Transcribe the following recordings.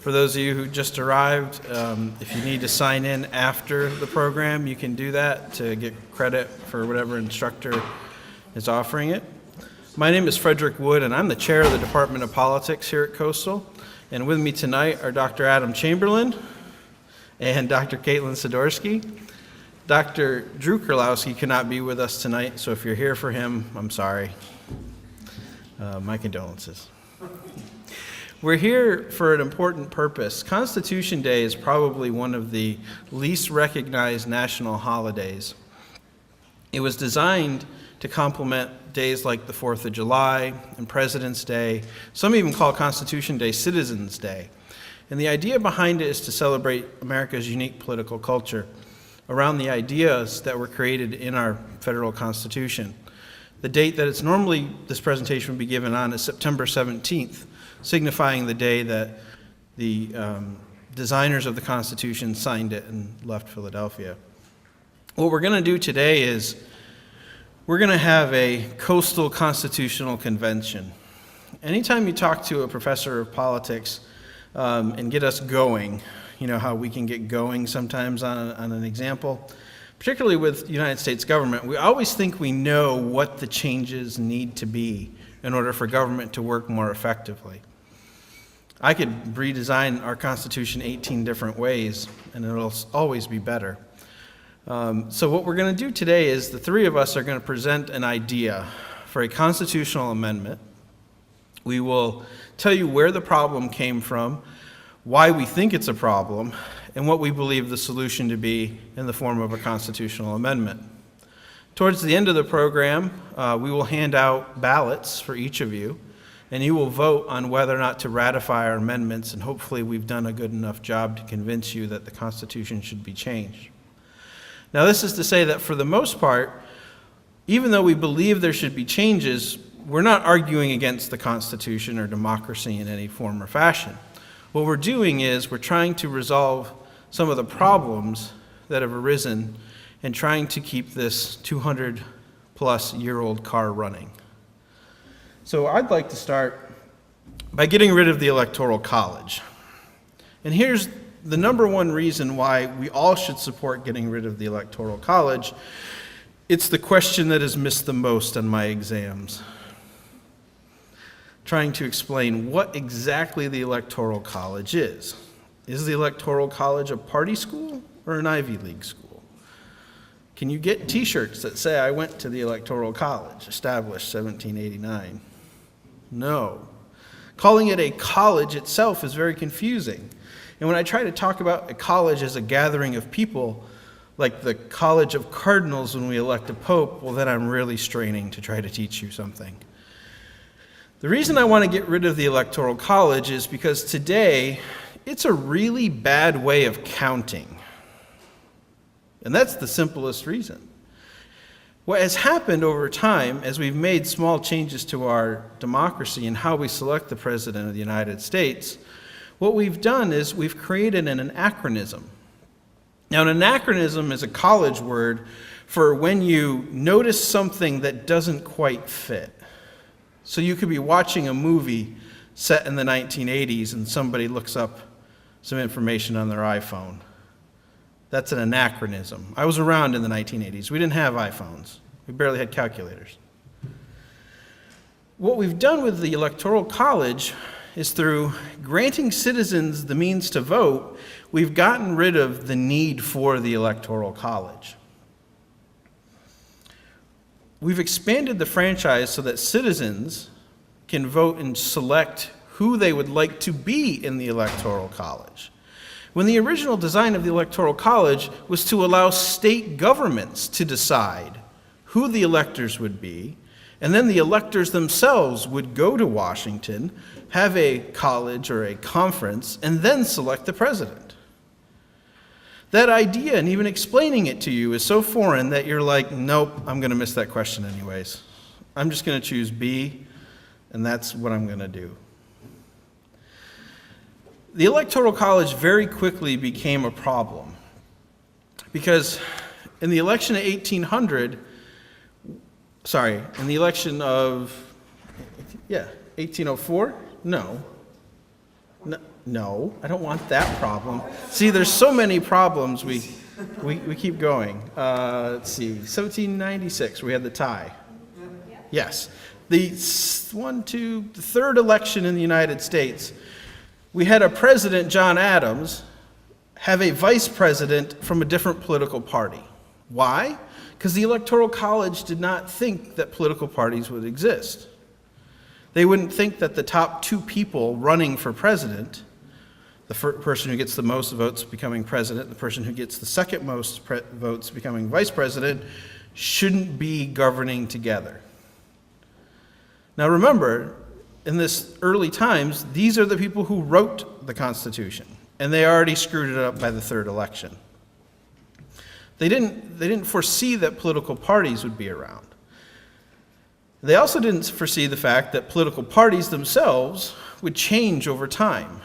For those of you who just arrived, if you need to sign in after the program, you can do that to get credit for whatever instructor is offering it. My name is Frederick Wood, and I'm the chair of the Department of Politics here at Coastal. And with me tonight are Dr. Adam Chamberlain and Dr. Kaitlin Sidorsky. Dr. Drew Kurlowski cannot be with us tonight, so if you're here for him, I'm sorry. My condolences. We're here for an important purpose. Constitution Day is probably one of the least recognized national holidays. It was designed to complement days like the 4th of July and President's Day. Some even call Constitution Day Citizens' Day. And the idea behind it is to celebrate America's unique political culture around the ideas that were created in our federal Constitution. The date that it's normally this presentation would be given on is September 17th, signifying the day that the designers of the Constitution signed it and left Philadelphia. What we're going to do today is we're going to have a coastal constitutional convention. Anytime you talk to a professor of politics and get us going, you know how we can get going sometimes on an example, particularly with the United States government, we always think we know what the changes need to be in order for government to work more effectively. I could redesign our Constitution 18 different ways, and it'll always be better. So what we're going to do today is the three of us are going to present an idea for a constitutional amendment. We will tell you where the problem came from, why we think it's a problem, and what we believe the solution to be in the form of a constitutional amendment. Towards the end of the program, we will hand out ballots for each of you, and you will vote on whether or not to ratify our amendments, and hopefully we've done a good enough job to convince you that the Constitution should be changed. Now, this is to say that for the most part, even though we believe there should be changes, we're not arguing against the Constitution or democracy in any form or fashion. What we're doing is we're trying to resolve some of the problems that have arisen and trying to keep this 200-plus-year-old car running. So I'd like to start by getting rid of the Electoral College. And here's the number one reason why we all should support getting rid of the Electoral College. It's the question that is missed the most on my exams. Trying to explain what exactly the Electoral College is. Is the Electoral College a party school or an Ivy League school? Can you get t-shirts that say, "I went to the Electoral College, established 1789? No. Calling it a college itself is very confusing. And when I try to talk about a college as a gathering of people, like the College of Cardinals when we elect a pope, well, then I'm really straining to try to teach you something. The reason I want to get rid of the Electoral College is because today, it's a really bad way of counting. And that's the simplest reason. What has happened over time, as we've made small changes to our democracy and how we select the President of the United States, what we've done is we've created an anachronism. Now, an anachronism is a college word for when you notice something that doesn't quite fit. So you could be watching a movie set in the 1980s and somebody looks up some information on their iPhone. That's an anachronism. I was around in the 1980s. We didn't have iPhones. We barely had calculators. What we've done with the Electoral College is through granting citizens the means to vote, we've gotten rid of the need for the Electoral College. We've expanded the franchise so that citizens can vote and select who they would like to be in the Electoral College. When the original design of the Electoral College was to allow state governments to decide who the electors would be, and then the electors themselves would go to Washington, have a college or a conference, and then select the president. That idea, and even explaining it to you, is so foreign that you're like, nope, I'm going to miss that question anyways. I'm just going to choose B, and that's what I'm going to do. The Electoral College very quickly became a problem because in the election of 1800, in the election of, 1804? No. No, I don't want that problem. See, there's so many problems, we keep going. Let's see, 1796, we had the tie. Yes. The third election in the United States, we had a president, John Adams, have a vice president from a different political party. Why? Because the Electoral College did not think that political parties would exist. They wouldn't think that the top two people running for president, the person who gets the most votes becoming president, the person who gets the second most votes becoming vice president, shouldn't be governing together. Now remember, in this early times, these are the people who wrote the Constitution, and they already screwed it up by the third election. They didn't foresee that political parties would be around. They also didn't foresee the fact that political parties themselves would change over time.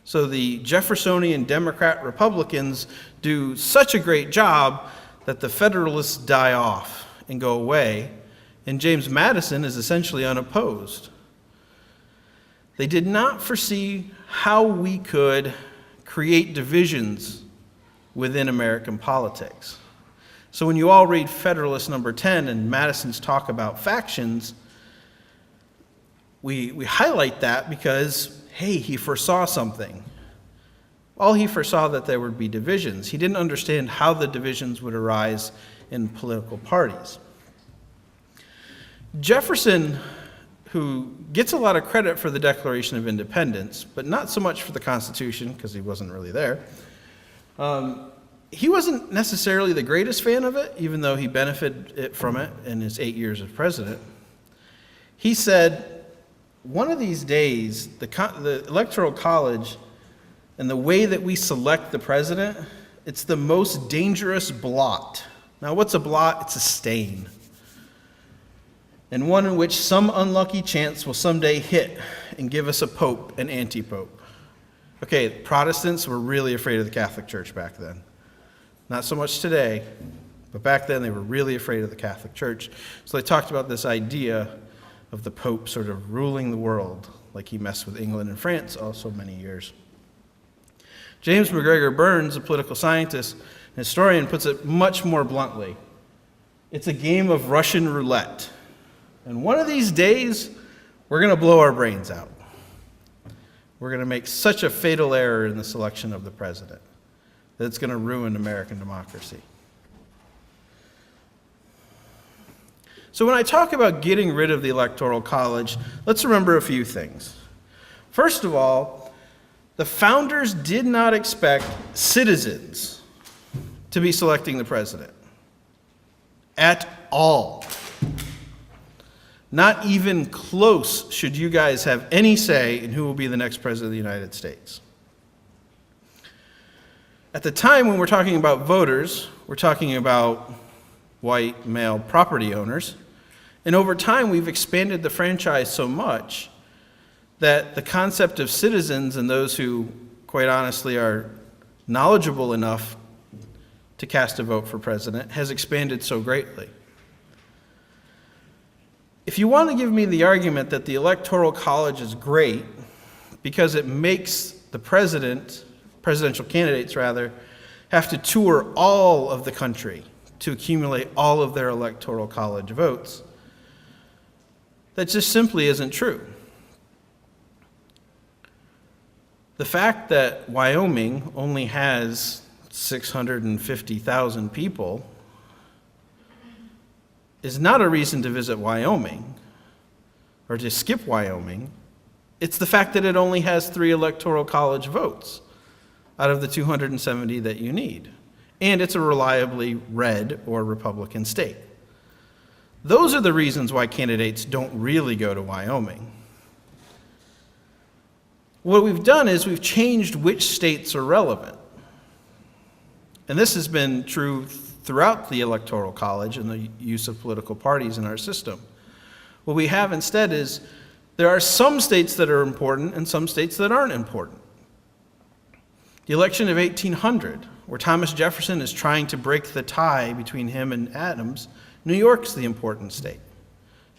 So the Jeffersonian Democrat Republicans do such a great job that the Federalists die off and go away, and James Madison is essentially unopposed. They did not foresee how we could create divisions within American politics. So when you all read Federalist number 10 and Madison's talk about factions, we highlight that because, hey, he foresaw something. All he foresaw that there would be divisions. He didn't understand how the divisions would arise in political parties. Jefferson, who gets a lot of credit for the Declaration of Independence, but not so much for the Constitution, because he wasn't really there, he wasn't necessarily the greatest fan of it, even though he benefited from it in his 8 years as president. He said, one of these days, the Electoral College and the way that we select the president, it's the most dangerous blot. Now, what's a blot? It's a stain. And one in which some unlucky chance will someday hit and give us a pope, an anti-pope. Okay, Protestants were really afraid of the Catholic Church back then. Not so much today, but back then they were really afraid of the Catholic Church. So they talked about this idea of the Pope sort of ruling the world, like he messed with England and France also many years. James McGregor Burns, a political scientist and historian, puts it much more bluntly. It's a game of Russian roulette. And one of these days, we're going to blow our brains out. We're going to make such a fatal error in the selection of the president that it's going to ruin American democracy. So when I talk about getting rid of the Electoral College, let's remember a few things. First of all, the founders did not expect citizens to be selecting the president at all. Not even close should you guys have any say in who will be the next president of the United States. At the time when we're talking about voters, we're talking about white male property owners. And over time, we've expanded the franchise so much that the concept of citizens and those who, quite honestly, are knowledgeable enough to cast a vote for president has expanded so greatly. If you want to give me the argument that the Electoral College is great because it makes the presidential candidates have to tour all of the country to accumulate all of their Electoral College votes, that just simply isn't true. The fact that Wyoming only has 650,000 people is not a reason to visit Wyoming or to skip Wyoming. It's the fact that it only has 3 Electoral College votes out of the 270 that you need. And it's a reliably red or Republican state. Those are the reasons why candidates don't really go to Wyoming. What we've done is we've changed which states are relevant. And this has been true throughout the Electoral College and the use of political parties in our system. What we have instead is there are some states that are important and some states that aren't important. The election of 1800, where Thomas Jefferson is trying to break the tie between him and Adams, New York's the important state.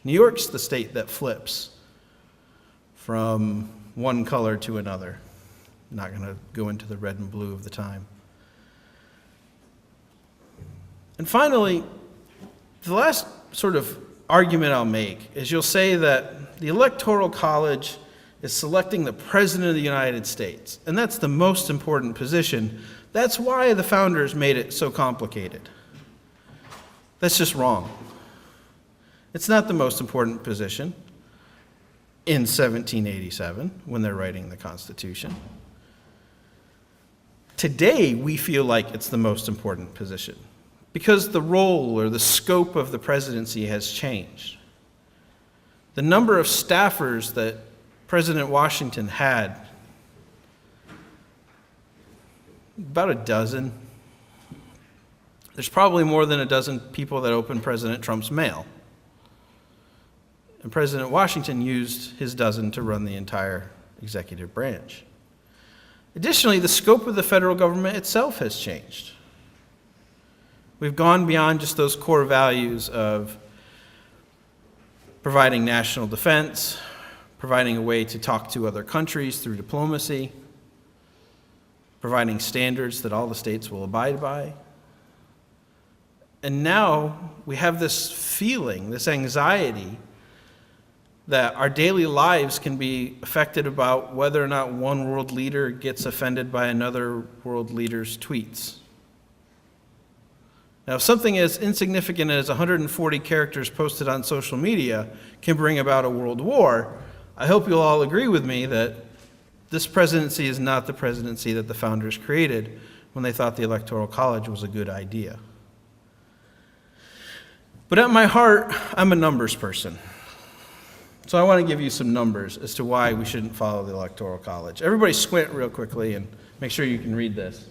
New York's the state that flips from one color to another. not going to go into the red and blue of the time. And finally, the last sort of argument I'll make is you'll say that the Electoral College is selecting the President of the United States, and that's the most important position. That's why the founders made it so complicated. That's just wrong. It's not the most important position in 1787 when they're writing the Constitution. Today, we feel like it's the most important position because the role or the scope of the presidency has changed. The number of staffers that President Washington had, about a dozen. There's probably more than a dozen people that opened President Trump's mail. And President Washington used his dozen to run the entire executive branch. Additionally, the scope of the federal government itself has changed. We've gone beyond just those core values of providing national defense, providing a way to talk to other countries through diplomacy, providing standards that all the states will abide by. And now we have this feeling, this anxiety, that our daily lives can be affected about whether or not one world leader gets offended by another world leader's tweets. Now, if something as insignificant as 140 characters posted on social media can bring about a world war, I hope you'll all agree with me that this presidency is not the presidency that the founders created when they thought the Electoral College was a good idea. But at my heart, I'm a numbers person. So I want to give you some numbers as to why we shouldn't follow the Electoral College. Everybody squint real quickly and make sure you can read this.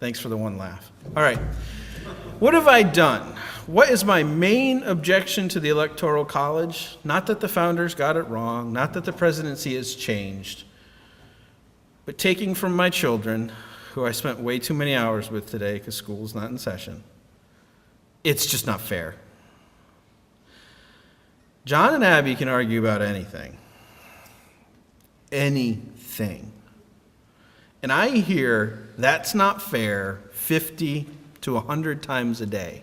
Thanks for the one laugh. All right. What have I done? What is my main objection to the Electoral College? Not that the founders got it wrong, not that the presidency has changed, but taking from my children, who I spent way too many hours with today because school's not in session, it's just not fair. John and Abby can argue about anything. Anything. And I hear that's not fair 50 to 100 times a day.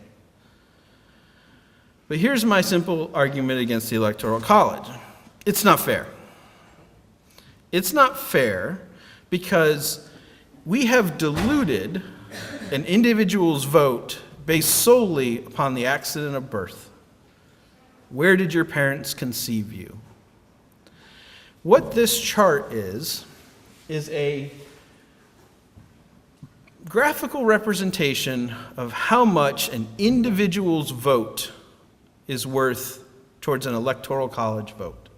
But here's my simple argument against the Electoral College. It's not fair. It's not fair because we have diluted an individual's vote based solely upon the accident of birth. Where did your parents conceive you? What this chart is a graphical representation of how much an individual's vote is worth towards an Electoral College vote.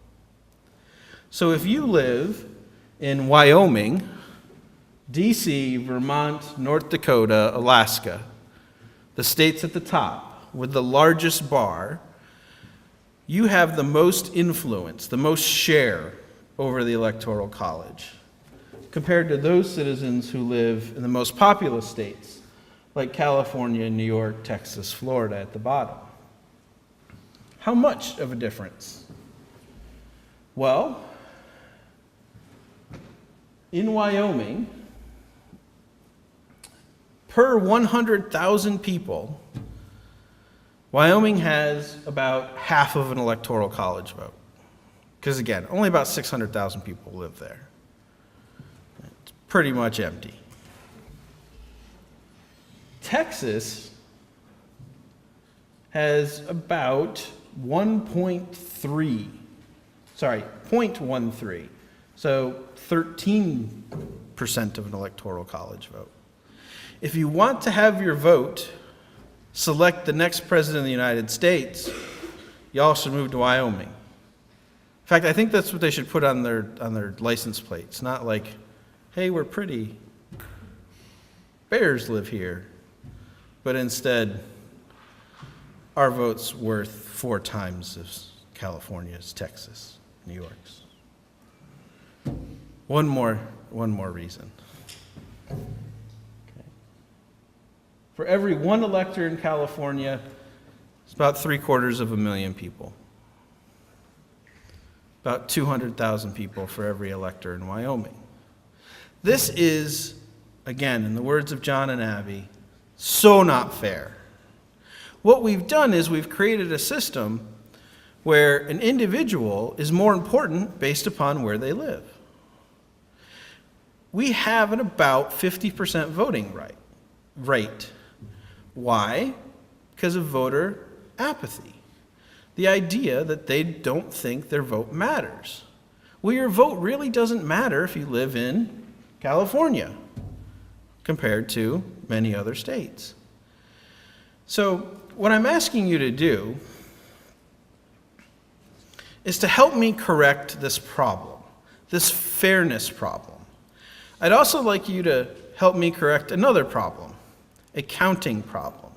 So if you live in Wyoming, D.C., Vermont, North Dakota, Alaska, the states at the top with the largest bar, you have the most influence, the most share over the Electoral College compared to those citizens who live in the most populous states like California, New York, Texas, Florida at the bottom. How much of a difference? Well, in Wyoming, per 100,000 people, Wyoming has about half of an Electoral College vote. Because again, only about 600,000 people live there. It's pretty much empty. Texas has about 0.13. So 13% of an Electoral College vote. If you want to have your vote select the next president of the United States, y'all should move to Wyoming. In fact, I think that's what they should put on their license plates. Not like, hey, we're pretty. Bears live here. But instead, our vote's worth 4 times as California's, Texas, New York's. One more reason. For every one elector in California, it's about 750,000 people. about 200,000 people for every elector in Wyoming. This is, again, in the words of John and Abby, so not fair. What we've done is we've created a system where an individual is more important based upon where they live. We have an about 50% voting rate. Why? Because of voter apathy. The idea that they don't think their vote matters. Well, your vote really doesn't matter if you live in California compared to many other states. So what I'm asking you to do is to help me correct this problem, this fairness problem. I'd also like you to help me correct another problem, a counting problem.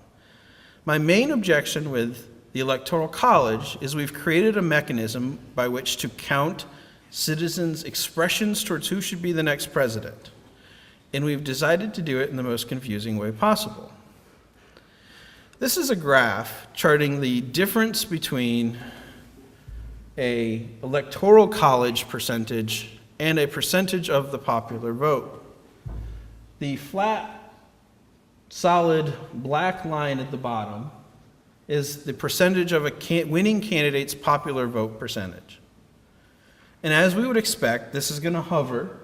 My main objection with the Electoral College is we've created a mechanism by which to count citizens' expressions towards who should be the next president. And we've decided to do it in the most confusing way possible. This is a graph charting the difference between an Electoral College percentage and a percentage of the popular vote. The flat, solid black line at the bottom is the percentage of a winning candidate's popular vote percentage. And as we would expect, this is going to hover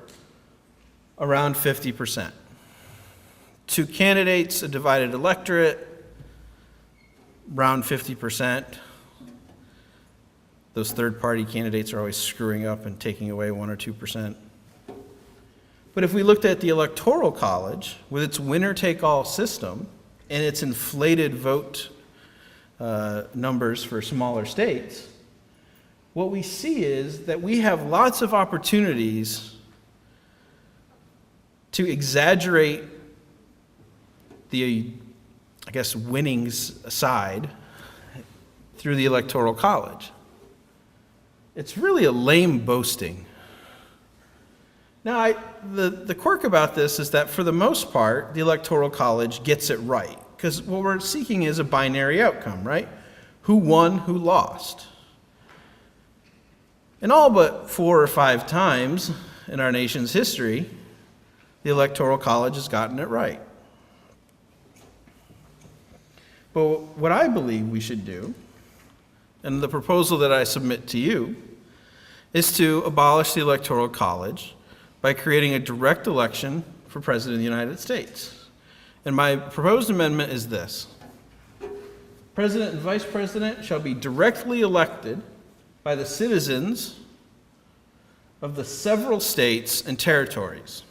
around 50%. Two candidates, a divided electorate, around 50%. Those third-party candidates are always screwing up and taking away 1 or 2%. But if we looked at the Electoral College with its winner-take-all system and its inflated vote numbers for smaller states, what we see is that we have lots of opportunities to exaggerate the, winnings side through the Electoral College. It's really a lame boasting. Now, the quirk about this is that for the most part, the Electoral College gets it right, because what we're seeking is a binary outcome, right? Who won, who lost. And all but 4 or 5 times in our nation's history, the Electoral College has gotten it right. But what I believe we should do, and the proposal that I submit to you, is to abolish the Electoral College by creating a direct election for President of the United States. And my proposed amendment is this. President and Vice President shall be directly elected by the citizens of the several states and territories.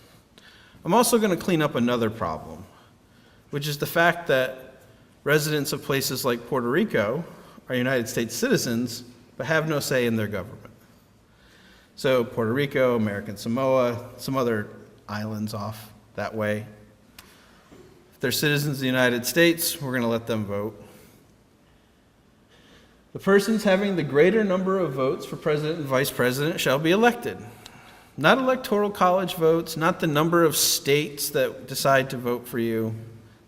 I'm also going to clean up another problem, which is the fact that residents of places like Puerto Rico are United States citizens, but have no say in their government. So Puerto Rico, American Samoa, some other islands off that way. If they're citizens of the United States, we're going to let them vote. The persons having the greater number of votes for president and vice president shall be elected. Not Electoral College votes, not the number of states that decide to vote for you,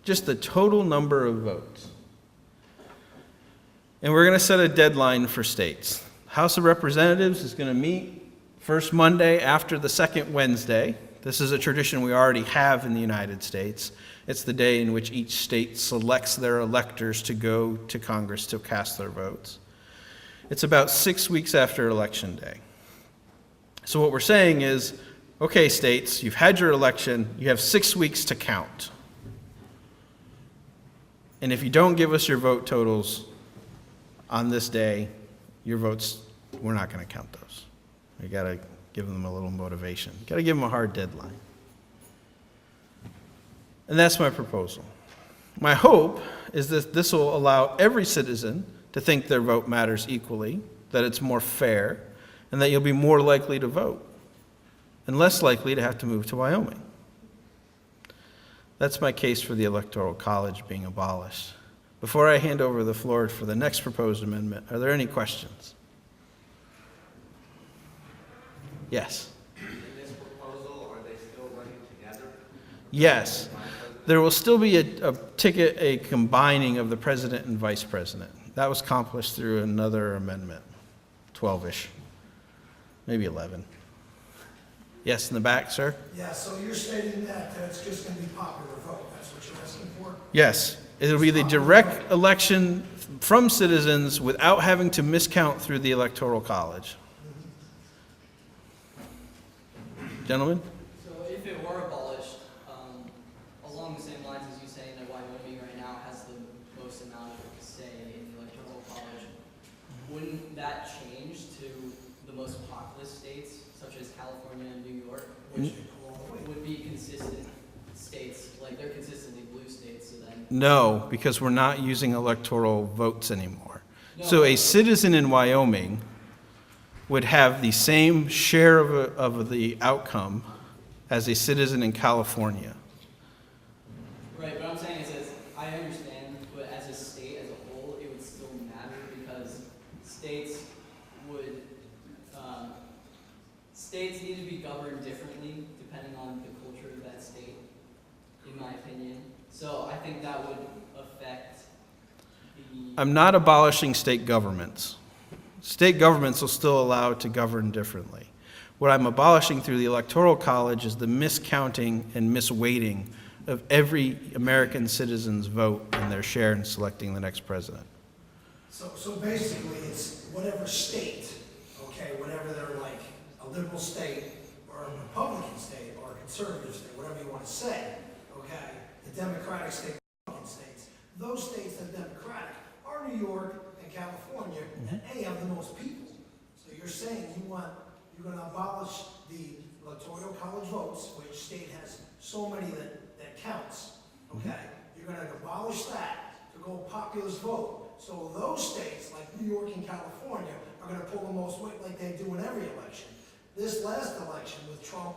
just the total number of votes. And we're going to set a deadline for states. House of Representatives is going to meet first Monday after the second Wednesday. This is a tradition we already have in the United States. It's the day in which each state selects their electors to go to Congress to cast their votes. It's about 6 weeks after Election Day. So what we're saying is, okay, states, you've had your election, you have 6 weeks to count. And if you don't give us your vote totals on this day, your votes, we're not going to count those. We got to give them a little motivation. Got to give them a hard deadline. And that's my proposal. My hope is that this will allow every citizen to think their vote matters equally, that it's more fair, and that you'll be more likely to vote and less likely to have to move to Wyoming. That's my case for the Electoral College being abolished. Before I hand over the floor for the next proposed amendment, are there any questions? Yes. In this proposal, are they still running together? Yes. There will still be a combining of the president and vice president. That was accomplished through another amendment, 12-ish. maybe 11. Yes, in the back, sir? Yeah, so you're stating that it's just going to be popular vote, that's what you're asking for? Yes, it'll be the direct election from citizens without having to miscount through the Electoral College. Gentlemen? So if it were abolished, along the same lines as you saying that Wyoming right now has the most amount of say in the Electoral College, wouldn't that change to the most populous states, such as California and New York, which would be consistent states, like they're consistently blue states, so then... No, because we're not using electoral votes anymore. So a citizen in Wyoming would have the same share of the outcome as a citizen in California. Right, but I'm saying is, I understand, but as a state as a whole, it would still matter because states would, states need to be governed differently depending on the culture of that state, in my opinion. So I think that would affect the... I'm not abolishing state governments. State governments will still allow it to govern differently. What I'm abolishing through the Electoral College is the miscounting and misweighting of every American citizen's vote and their share in selecting the next president. So basically, it's whatever state, okay, whatever they're like, a liberal state, or a Republican state, or a conservative state, whatever you want to say, okay, the Democratic state, Republican states, those states that are Democratic are New York and California, and they have the most people. So you're saying you're going to abolish the Electoral College votes, which state has so many that counts, okay? You're going to abolish that to go populist vote. So those states, like New York and California, are going to pull the most weight like they do in every election. This last election with Trump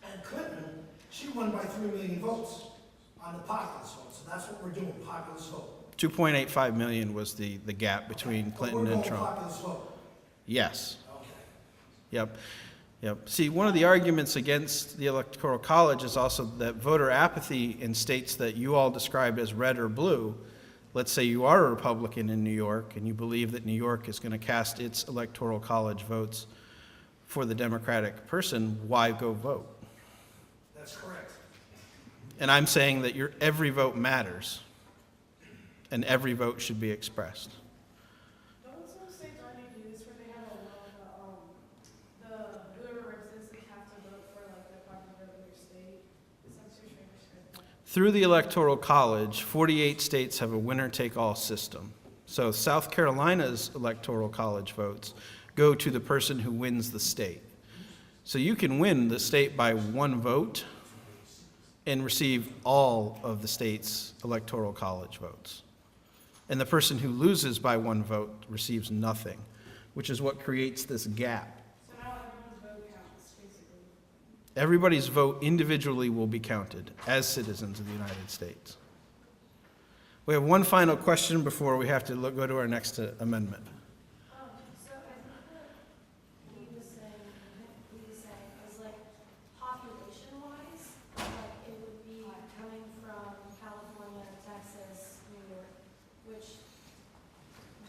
and Clinton, she won by 3 million votes on the populist vote. So that's what we're doing, populist vote. 2.85 million was the gap between Clinton and Trump. Populist vote. Yes. Okay. Yep. Yep. See, one of the arguments against the Electoral College is also that voter apathy in states that you all described as red or blue. Let's say you are a Republican in New York and you believe that New York is going to cast its Electoral College votes for the Democratic person, why go vote? That's correct. And I'm saying that your every vote matters and every vote should be expressed. Don't some states already do this where they have whoever represents them have to vote for like the popular vote of their state? Some states are like that. Through the Electoral College, 48 states have a winner-take-all system. So South Carolina's Electoral College votes go to the person who wins the state. So you can win the state by one vote and receive all of the state's Electoral College votes. And the person who loses by one vote receives nothing, which is what creates this gap. So now everyone's vote counts, basically. Everybody's vote individually will be counted as citizens of the United States. We have one final question before we have to go to our next amendment. So I think what he was saying is like population-wise, like it would be coming from California, Texas, New York, which,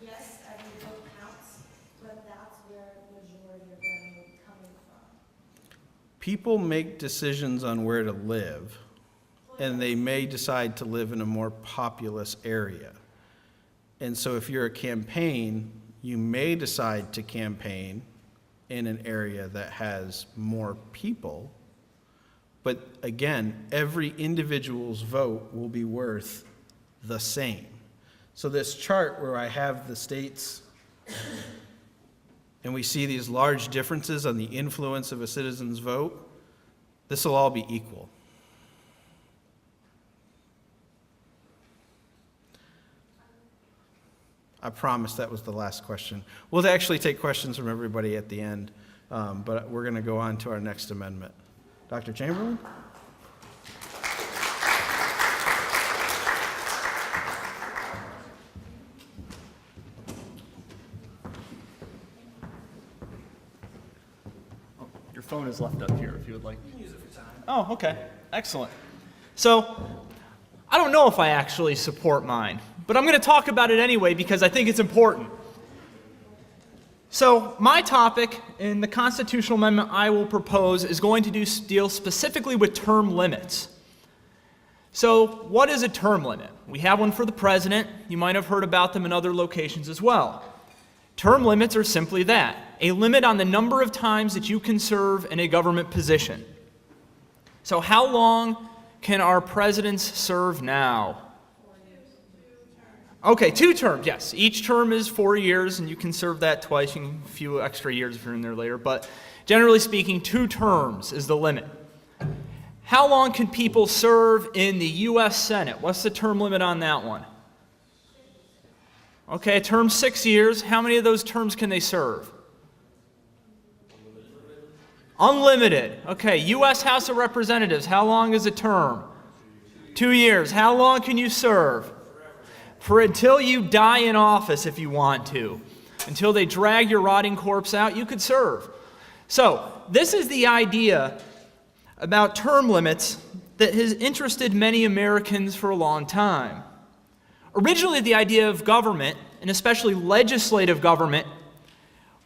yes, every vote counts, but that's where the majority of them would be coming from. People make decisions on where to live, and they may decide to live in a more populous area. And so if you're a campaign, you may decide to campaign in an area that has more people, but again, every individual's vote will be worth the same. So this chart where I have the states and we see these large differences on the influence of a citizen's vote, this will all be equal. I promise that was the last question. We'll actually take questions from everybody at the end, but we're going to go on to our next amendment. Dr. Chamberlain? Your phone is left up here if you would like. You can use it for time. Oh, okay. Excellent. So, I don't know if I actually support mine, but I'm going to talk about it anyway because I think it's important. So my topic in the constitutional amendment I will propose is going to deal specifically with term limits. So what is a term limit? We have one for the president. You might have heard about them in other locations as well. Term limits are simply that, a limit on the number of times that you can serve in a government position. So how long can our presidents serve now? Okay, 2 terms, yes. Each term is 4 years, and you can serve that twice. You can a few extra years if you're in there later. But generally speaking, 2 terms is the limit. How long can people serve in the U.S. Senate? What's the term limit on that one? Okay, a term 6 years. How many of those terms can they serve? Unlimited. Okay, U.S. House of Representatives, how long is a term? 2 years. How long can you serve? For until you die in office if you want to. Until they drag your rotting corpse out, you could serve. So, this is the idea about term limits that has interested many Americans for a long time. Originally, the idea of government, and especially legislative government,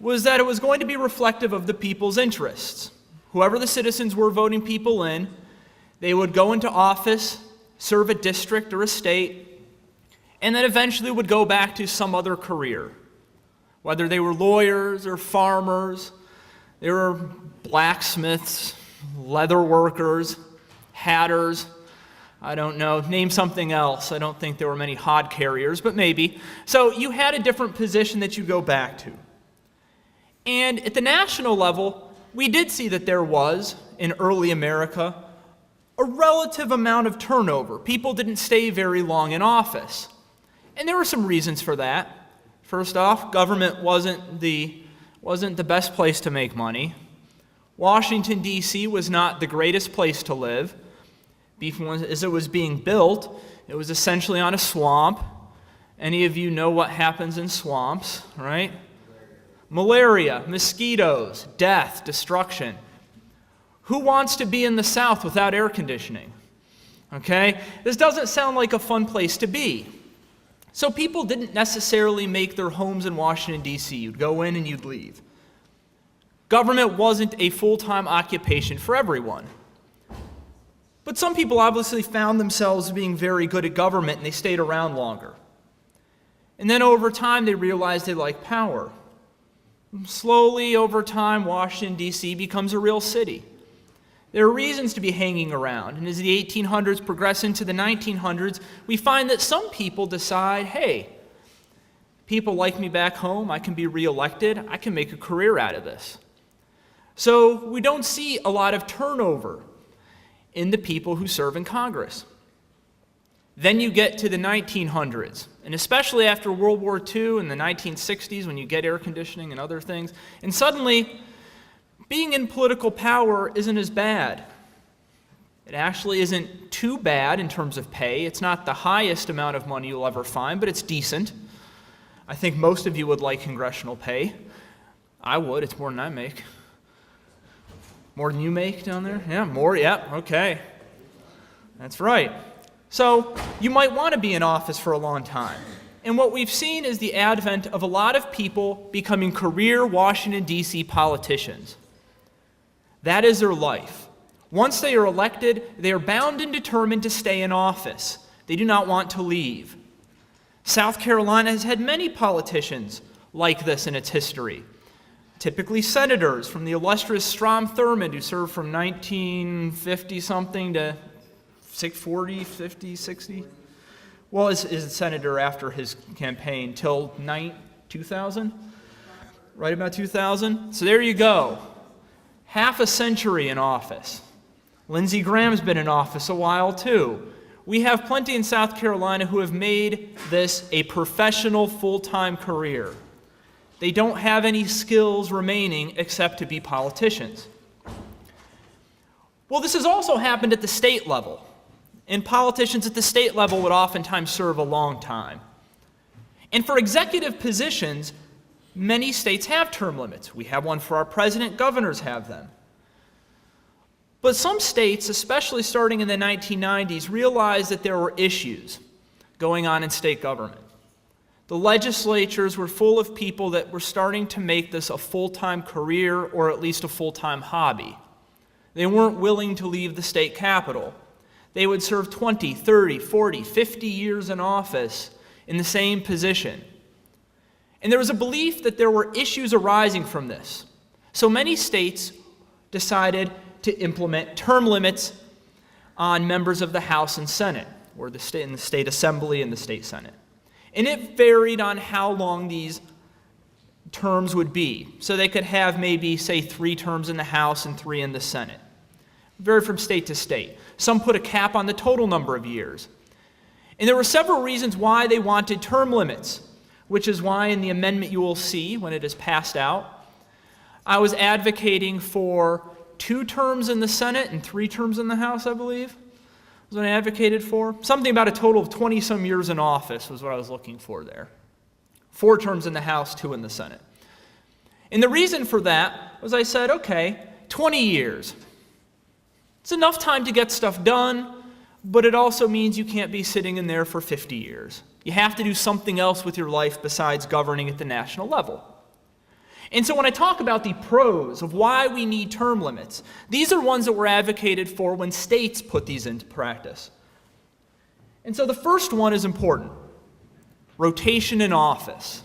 was that it was going to be reflective of the people's interests. Whoever the citizens were voting people in, they would go into office, serve a district or a state, and then eventually would go back to some other career. Whether they were lawyers or farmers, they were blacksmiths, leather workers, hatters, I don't know, name something else. I don't think there were many hod carriers, but maybe. So you had a different position that you go back to. And at the national level, we did see that there was, in early America, a relative amount of turnover. People didn't stay very long in office. And there were some reasons for that. First off, government wasn't the best place to make money. Washington, D.C. was not the greatest place to live. As it was being built, it was essentially on a swamp. Any of you know what happens in swamps, right? Malaria, mosquitoes, death, destruction. Who wants to be in the South without air conditioning? Okay? This doesn't sound like a fun place to be. So people didn't necessarily make their homes in Washington, D.C. You'd go in and you'd leave. Government wasn't a full-time occupation for everyone. But some people obviously found themselves being very good at government and they stayed around longer. And then over time they realized they liked power. Slowly over time, Washington, D.C. becomes a real city. There are reasons to be hanging around, and as the 1800s progress into the 1900s, we find that some people decide, hey, people like me back home, I can be reelected, I can make a career out of this. So we don't see a lot of turnover in the people who serve in Congress. Then you get to the 1900s, and especially after World War II and the 1960s when you get air conditioning and other things, and suddenly being in political power isn't as bad. It actually isn't too bad in terms of pay. It's not the highest amount of money you'll ever find, but it's decent. I think most of you would like congressional pay. I would. It's more than I make. More than you make down there? Yeah, more. Yeah, okay. That's right. So you might want to be in office for a long time. And what we've seen is the advent of a lot of people becoming career Washington, D.C. politicians. That is their life. Once they are elected, they are bound and determined to stay in office. They do not want to leave. South Carolina has had many politicians like this in its history. Typically senators from the illustrious Strom Thurmond, who served from 1950-something to 40, 50, 60. Well, is a senator after his campaign till 2000? Right about 2000? So there you go. Half a century in office. Lindsey Graham's been in office a while too. We have plenty in South Carolina who have made this a professional full-time career. They don't have any skills remaining except to be politicians. Well, this has also happened at the state level. And politicians at the state level would oftentimes serve a long time. And for executive positions, many states have term limits. We have one for our president, governors have them. But some states, especially starting in the 1990s, realized that there were issues going on in state government. The legislatures were full of people that were starting to make this a full-time career or at least a full-time hobby. They weren't willing to leave the state capitol. They would serve 20, 30, 40, 50 years in office in the same position. And there was a belief that there were issues arising from this. So many states decided to implement term limits on members of the House and Senate, or in the state assembly and the state Senate. And it varied on how long these terms would be. So they could have maybe, say, 3 terms in the House and 3 in the Senate. Varied from state to state. Some put a cap on the total number of years. And there were several reasons why they wanted term limits, which is why in the amendment you will see when it is passed out, I was advocating for 2 terms in the Senate and 3 terms in the House, I believe, was what I advocated for. Something about a total of 20-some years in office was what I was looking for there. 4 terms in the House, 2 in the Senate. And the reason for that was I said, okay, 20 years. It's enough time to get stuff done, but it also means you can't be sitting in there for 50 years. You have to do something else with your life besides governing at the national level. And so when I talk about the pros of why we need term limits, these are ones that were advocated for when states put these into practice. And so the first one is important: rotation in office.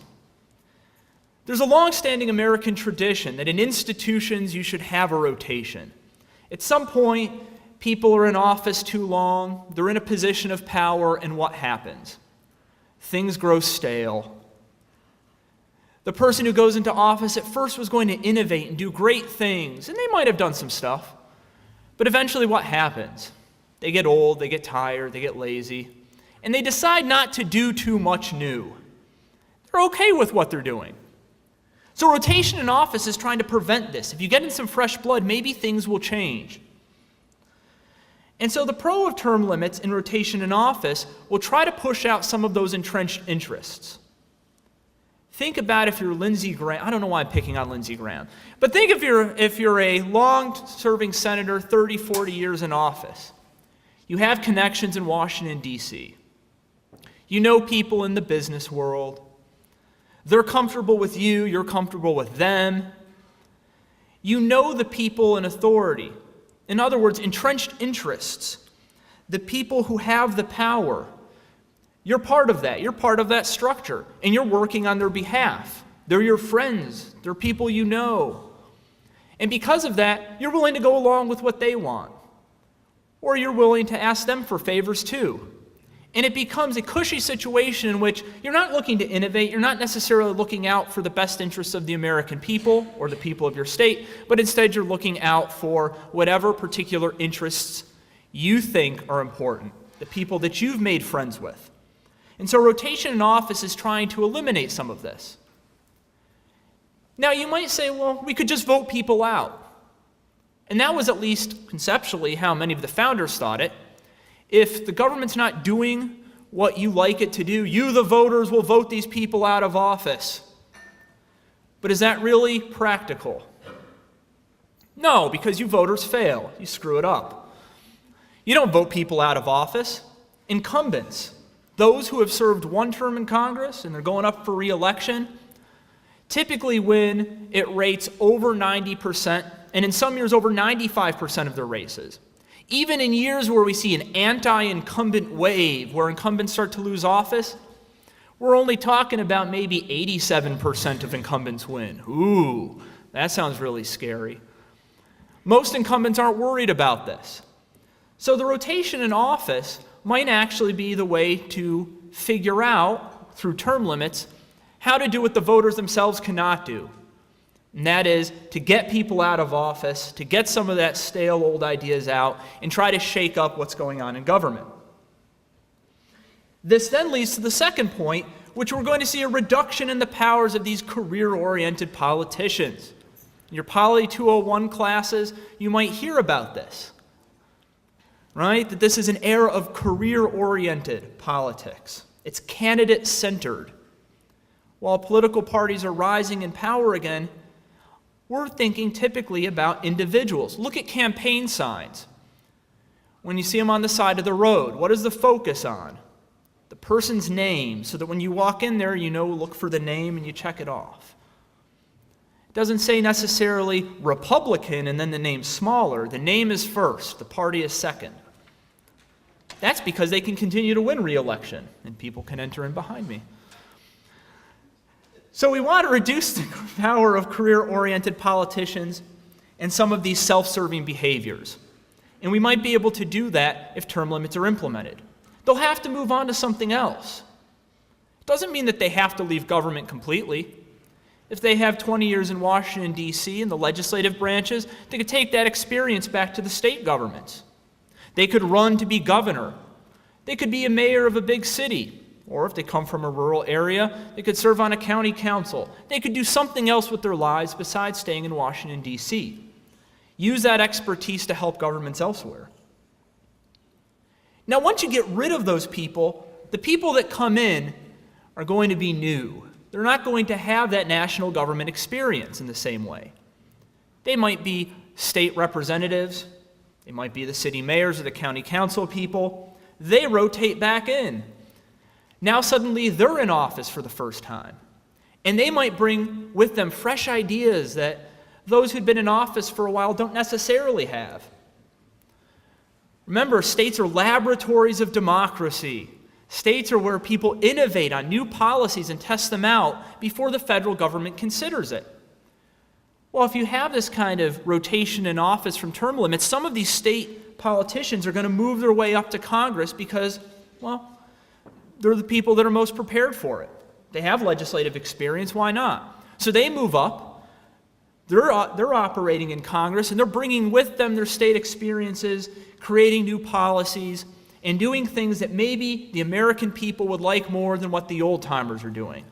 There's a long-standing American tradition that in institutions you should have a rotation. At some point, people are in office too long, they're in a position of power, and what happens? Things grow stale. The person who goes into office at first was going to innovate and do great things, and they might have done some stuff. But eventually what happens? They get old, they get tired, they get lazy, and they decide not to do too much new. They're okay with what they're doing. So rotation in office is trying to prevent this. If you get in some fresh blood, maybe things will change. And so the pro of term limits and rotation in office will try to push out some of those entrenched interests. Think about if you're Lindsey Graham. I don't know why I'm picking on Lindsey Graham. But think if you're a long-serving senator, 30, 40 years in office. You have connections in Washington, D.C. You know people in the business world. They're comfortable with you. You're comfortable with them. You know the people in authority. In other words, entrenched interests. The people who have the power. You're part of that. You're part of that structure, and you're working on their behalf. They're your friends. They're people you know. And because of that, you're willing to go along with what they want. Or you're willing to ask them for favors too. And it becomes a cushy situation in which you're not looking to innovate, you're not necessarily looking out for the best interests of the American people or the people of your state, but instead you're looking out for whatever particular interests you think are important, the people that you've made friends with. And so rotation in office is trying to eliminate some of this. Now you might say, well, we could just vote people out. And that was at least conceptually how many of the founders thought it. If the government's not doing what you like it to do, you, the voters, will vote these people out of office. But is that really practical? No, because you voters fail. You screw it up. You don't vote people out of office. Incumbents, those who have served 1 term in Congress and they're going up for re-election, typically win at rates over 90%, and in some years over 95% of their races. Even in years where we see an anti-incumbent wave, where incumbents start to lose office, we're only talking about maybe 87% of incumbents win. Ooh, that sounds really scary. Most incumbents aren't worried about this. So the rotation in office might actually be the way to figure out, through term limits, how to do what the voters themselves cannot do. And that is to get people out of office, to get some of that stale old ideas out, and try to shake up what's going on in government. This then leads to the second point, which we're going to see a reduction in the powers of these career-oriented politicians. In your Poly 201 classes, you might hear about this, right? That this is an era of career-oriented politics. It's candidate-centered. While political parties are rising in power again, we're thinking typically about individuals. Look at campaign signs. When you see them on the side of the road, what is the focus on? The person's name, so that when you walk in there, you know, look for the name and you check it off. It doesn't say necessarily Republican and then the name smaller. The name is first, the party is second. That's because they can continue to win re-election, and people can enter in behind me. So we want to reduce the power of career-oriented politicians and some of these self-serving behaviors. And we might be able to do that if term limits are implemented. They'll have to move on to something else. It doesn't mean that they have to leave government completely. If they have 20 years in Washington, D.C. and the legislative branches, they could take that experience back to the state governments. They could run to be governor. They could be a mayor of a big city. Or if they come from a rural area, they could serve on a county council. They could do something else with their lives besides staying in Washington, D.C. Use that expertise to help governments elsewhere. Now, once you get rid of those people, the people that come in are going to be new. They're not going to have that national government experience in the same way. They might be state representatives. They might be the city mayors or the county council people. They rotate back in. Now suddenly they're in office for the first time. And they might bring with them fresh ideas that those who'd been in office for a while don't necessarily have. Remember, states are laboratories of democracy. States are where people innovate on new policies and test them out before the federal government considers it. Well, if you have this kind of rotation in office from term limits, some of these state politicians are going to move their way up to Congress because, well, they're the people that are most prepared for it. They have legislative experience, why not? So they move up, they're operating in Congress, and they're bringing with them their state experiences, creating new policies, and doing things that maybe the American people would like more than what the old-timers are doing.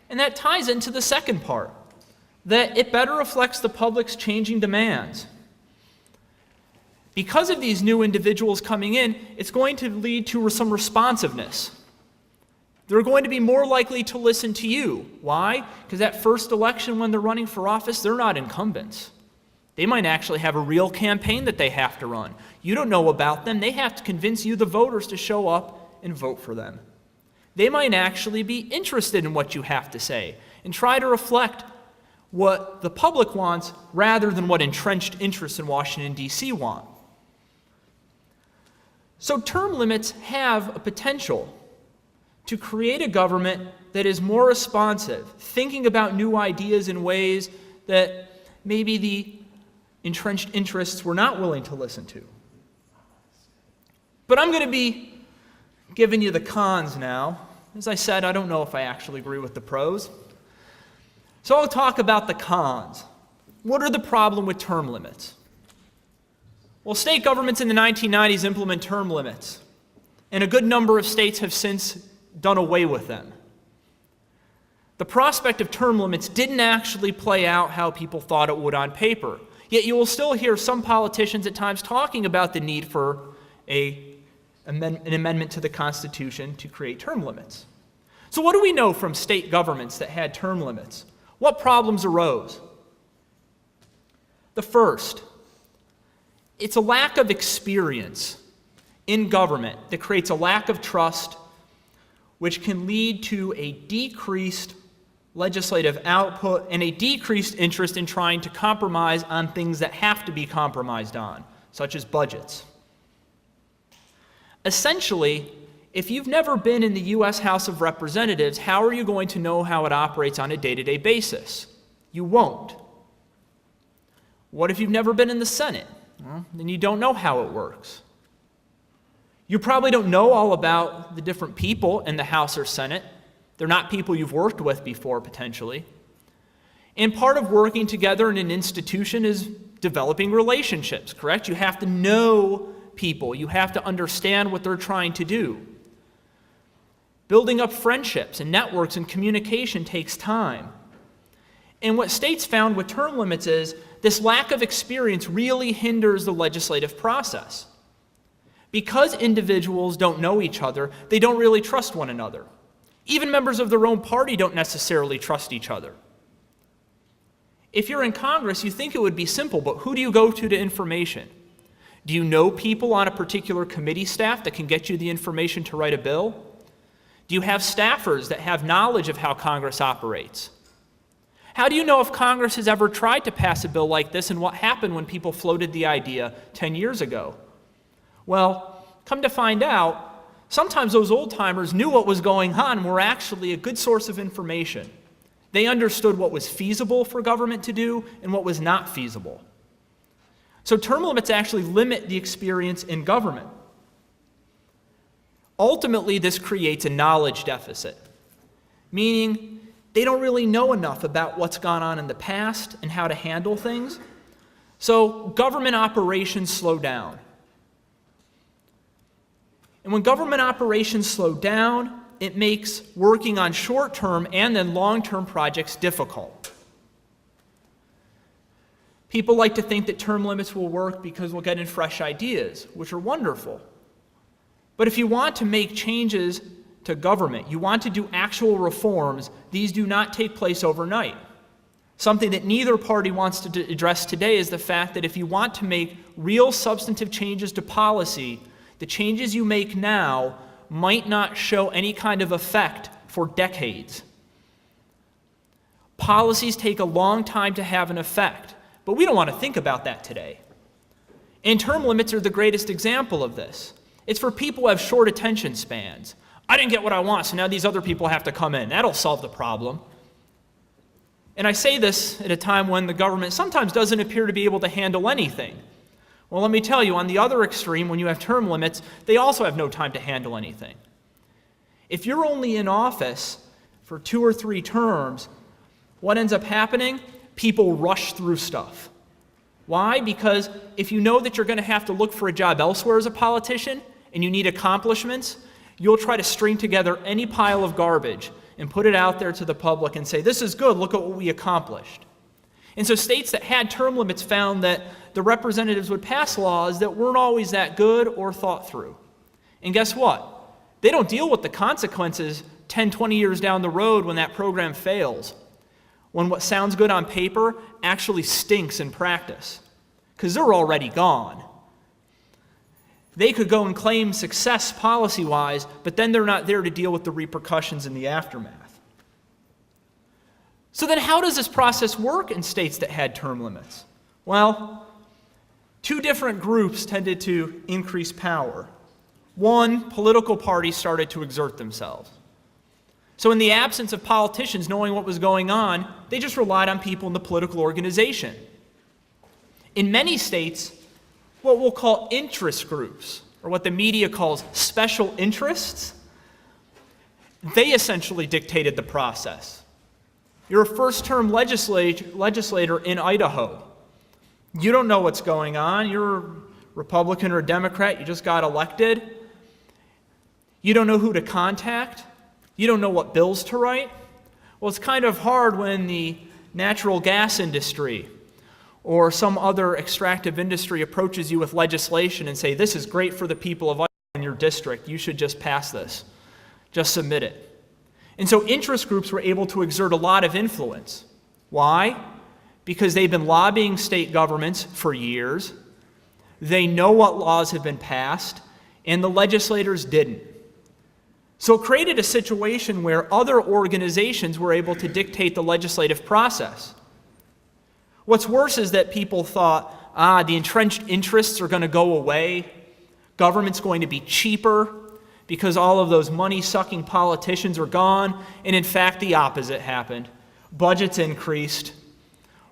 And that ties into the second part, that it better reflects the public's changing demands. Because of these new individuals coming in, it's going to lead to some responsiveness. They're going to be more likely to listen to you. Why? Because that first election when they're running for office, they're not incumbents. They might actually have a real campaign that they have to run. You don't know about them. They have to convince you, the voters, to show up and vote for them. They might actually be interested in what you have to say and try to reflect what the public wants rather than what entrenched interests in Washington, D.C. want. So term limits have a potential to create a government that is more responsive, thinking about new ideas in ways that maybe the entrenched interests were not willing to listen to. But I'm going to be giving you the cons now. As I said, I don't know if I actually agree with the pros. So I'll talk about the cons. What are the problem with term limits? Well, state governments in the 1990s implement term limits, and a good number of states have since done away with them. The prospect of term limits didn't actually play out how people thought it would on paper. Yet you will still hear some politicians at times talking about the need for an amendment to the Constitution to create term limits. So what do we know from state governments that had term limits? What problems arose? The first, it's a lack of experience in government that creates a lack of trust, which can lead to a decreased legislative output and a decreased interest in trying to compromise on things that have to be compromised on, such as budgets. Essentially, if you've never been in the U.S. House of Representatives, how are you going to know how it operates on a day-to-day basis? You won't. What if you've never been in the Senate? Well, then you don't know how it works. You probably don't know all about the different people in the House or Senate. They're not people you've worked with before, potentially. And part of working together in an institution is developing relationships, correct? You have to know people. You have to understand what they're trying to do. Building up friendships and networks and communication takes time. And what states found with term limits is this lack of experience really hinders the legislative process. Because individuals don't know each other, they don't really trust one another. Even members of their own party don't necessarily trust each other. If you're in Congress, you think it would be simple, but who do you go to information? Do you know people on a particular committee staff that can get you the information to write a bill? Do you have staffers that have knowledge of how Congress operates? How do you know if Congress has ever tried to pass a bill like this and what happened when people floated the idea 10 years ago? Well, come to find out, sometimes those old-timers knew what was going on and were actually a good source of information. They understood what was feasible for government to do and what was not feasible. So term limits actually limit the experience in government. Ultimately, this creates a knowledge deficit, meaning they don't really know enough about what's gone on in the past and how to handle things. So government operations slow down. And when government operations slow down, it makes working on short-term and then long-term projects difficult. People like to think that term limits will work because we'll get in fresh ideas, which are wonderful. But if you want to make changes to government, you want to do actual reforms, these do not take place overnight. Something that neither party wants to address today is the fact that if you want to make real substantive changes to policy, the changes you make now might not show any kind of effect for decades. Policies take a long time to have an effect, but we don't want to think about that today. And term limits are the greatest example of this. It's for people who have short attention spans. I didn't get what I want, so now these other people have to come in. That'll solve the problem. And I say this at a time when the government sometimes doesn't appear to be able to handle anything. Well, let me tell you, on the other extreme, when you have term limits, they also have no time to handle anything. If you're only in office for 2 or 3 terms, what ends up happening? People rush through stuff. Why? Because if you know that you're going to have to look for a job elsewhere as a politician and you need accomplishments, you'll try to string together any pile of garbage and put it out there to the public and say, this is good, look at what we accomplished. And so states that had term limits found that the representatives would pass laws that weren't always that good or thought through. And guess what? They don't deal with the consequences 10, 20 years down the road when that program fails, when what sounds good on paper actually stinks in practice, because they're already gone. They could go and claim success policy-wise, but then they're not there to deal with the repercussions in the aftermath. So then how does this process work in states that had term limits? Well, 2 different groups tended to increase power. One, political parties started to exert themselves. So in the absence of politicians knowing what was going on, they just relied on people in the political organization. In many states, what we'll call interest groups, or what the media calls special interests, they essentially dictated the process. You're a first-term legislator in Idaho. You don't know what's going on. You're a Republican or a Democrat. You just got elected. You don't know who to contact. You don't know what bills to write. Well, it's kind of hard when the natural gas industry or some other extractive industry approaches you with legislation and say, this is great for the people of Idaho in your district. You should just pass this. Just submit it. And so interest groups were able to exert a lot of influence. Why? Because they've been lobbying state governments for years. They know what laws have been passed, and the legislators didn't. So it created a situation where other organizations were able to dictate the legislative process. What's worse is that people thought, the entrenched interests are going to go away. Government's going to be cheaper because all of those money-sucking politicians are gone. And in fact, the opposite happened. Budgets increased.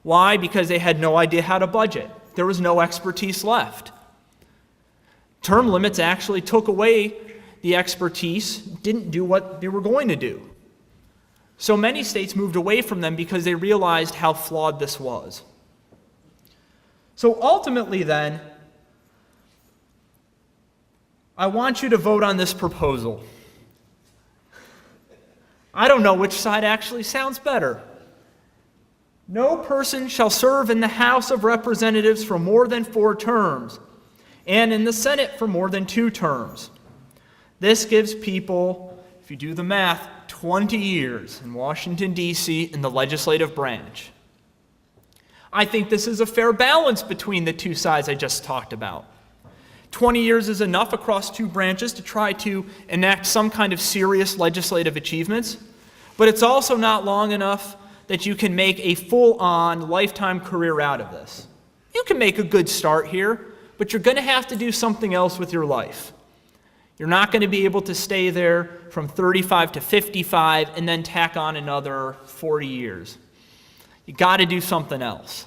Why? Because they had no idea how to budget. There was no expertise left. Term limits actually took away the expertise, didn't do what they were going to do. So many states moved away from them because they realized how flawed this was. So ultimately then, I want you to vote on this proposal. I don't know which side actually sounds better. No person shall serve in the House of Representatives for more than 4 terms, and in the Senate for more than 2 terms. This gives people, if you do the math, 20 years in Washington, D.C. in the legislative branch. I think this is a fair balance between the 2 sides I just talked about. 20 years is enough across two branches to try to enact some kind of serious legislative achievements, but it's also not long enough that you can make a full-on lifetime career out of this. You can make a good start here, but you're going to have to do something else with your life. You're not going to be able to stay there from 35 to 55 and then tack on another 40 years. You got to do something else.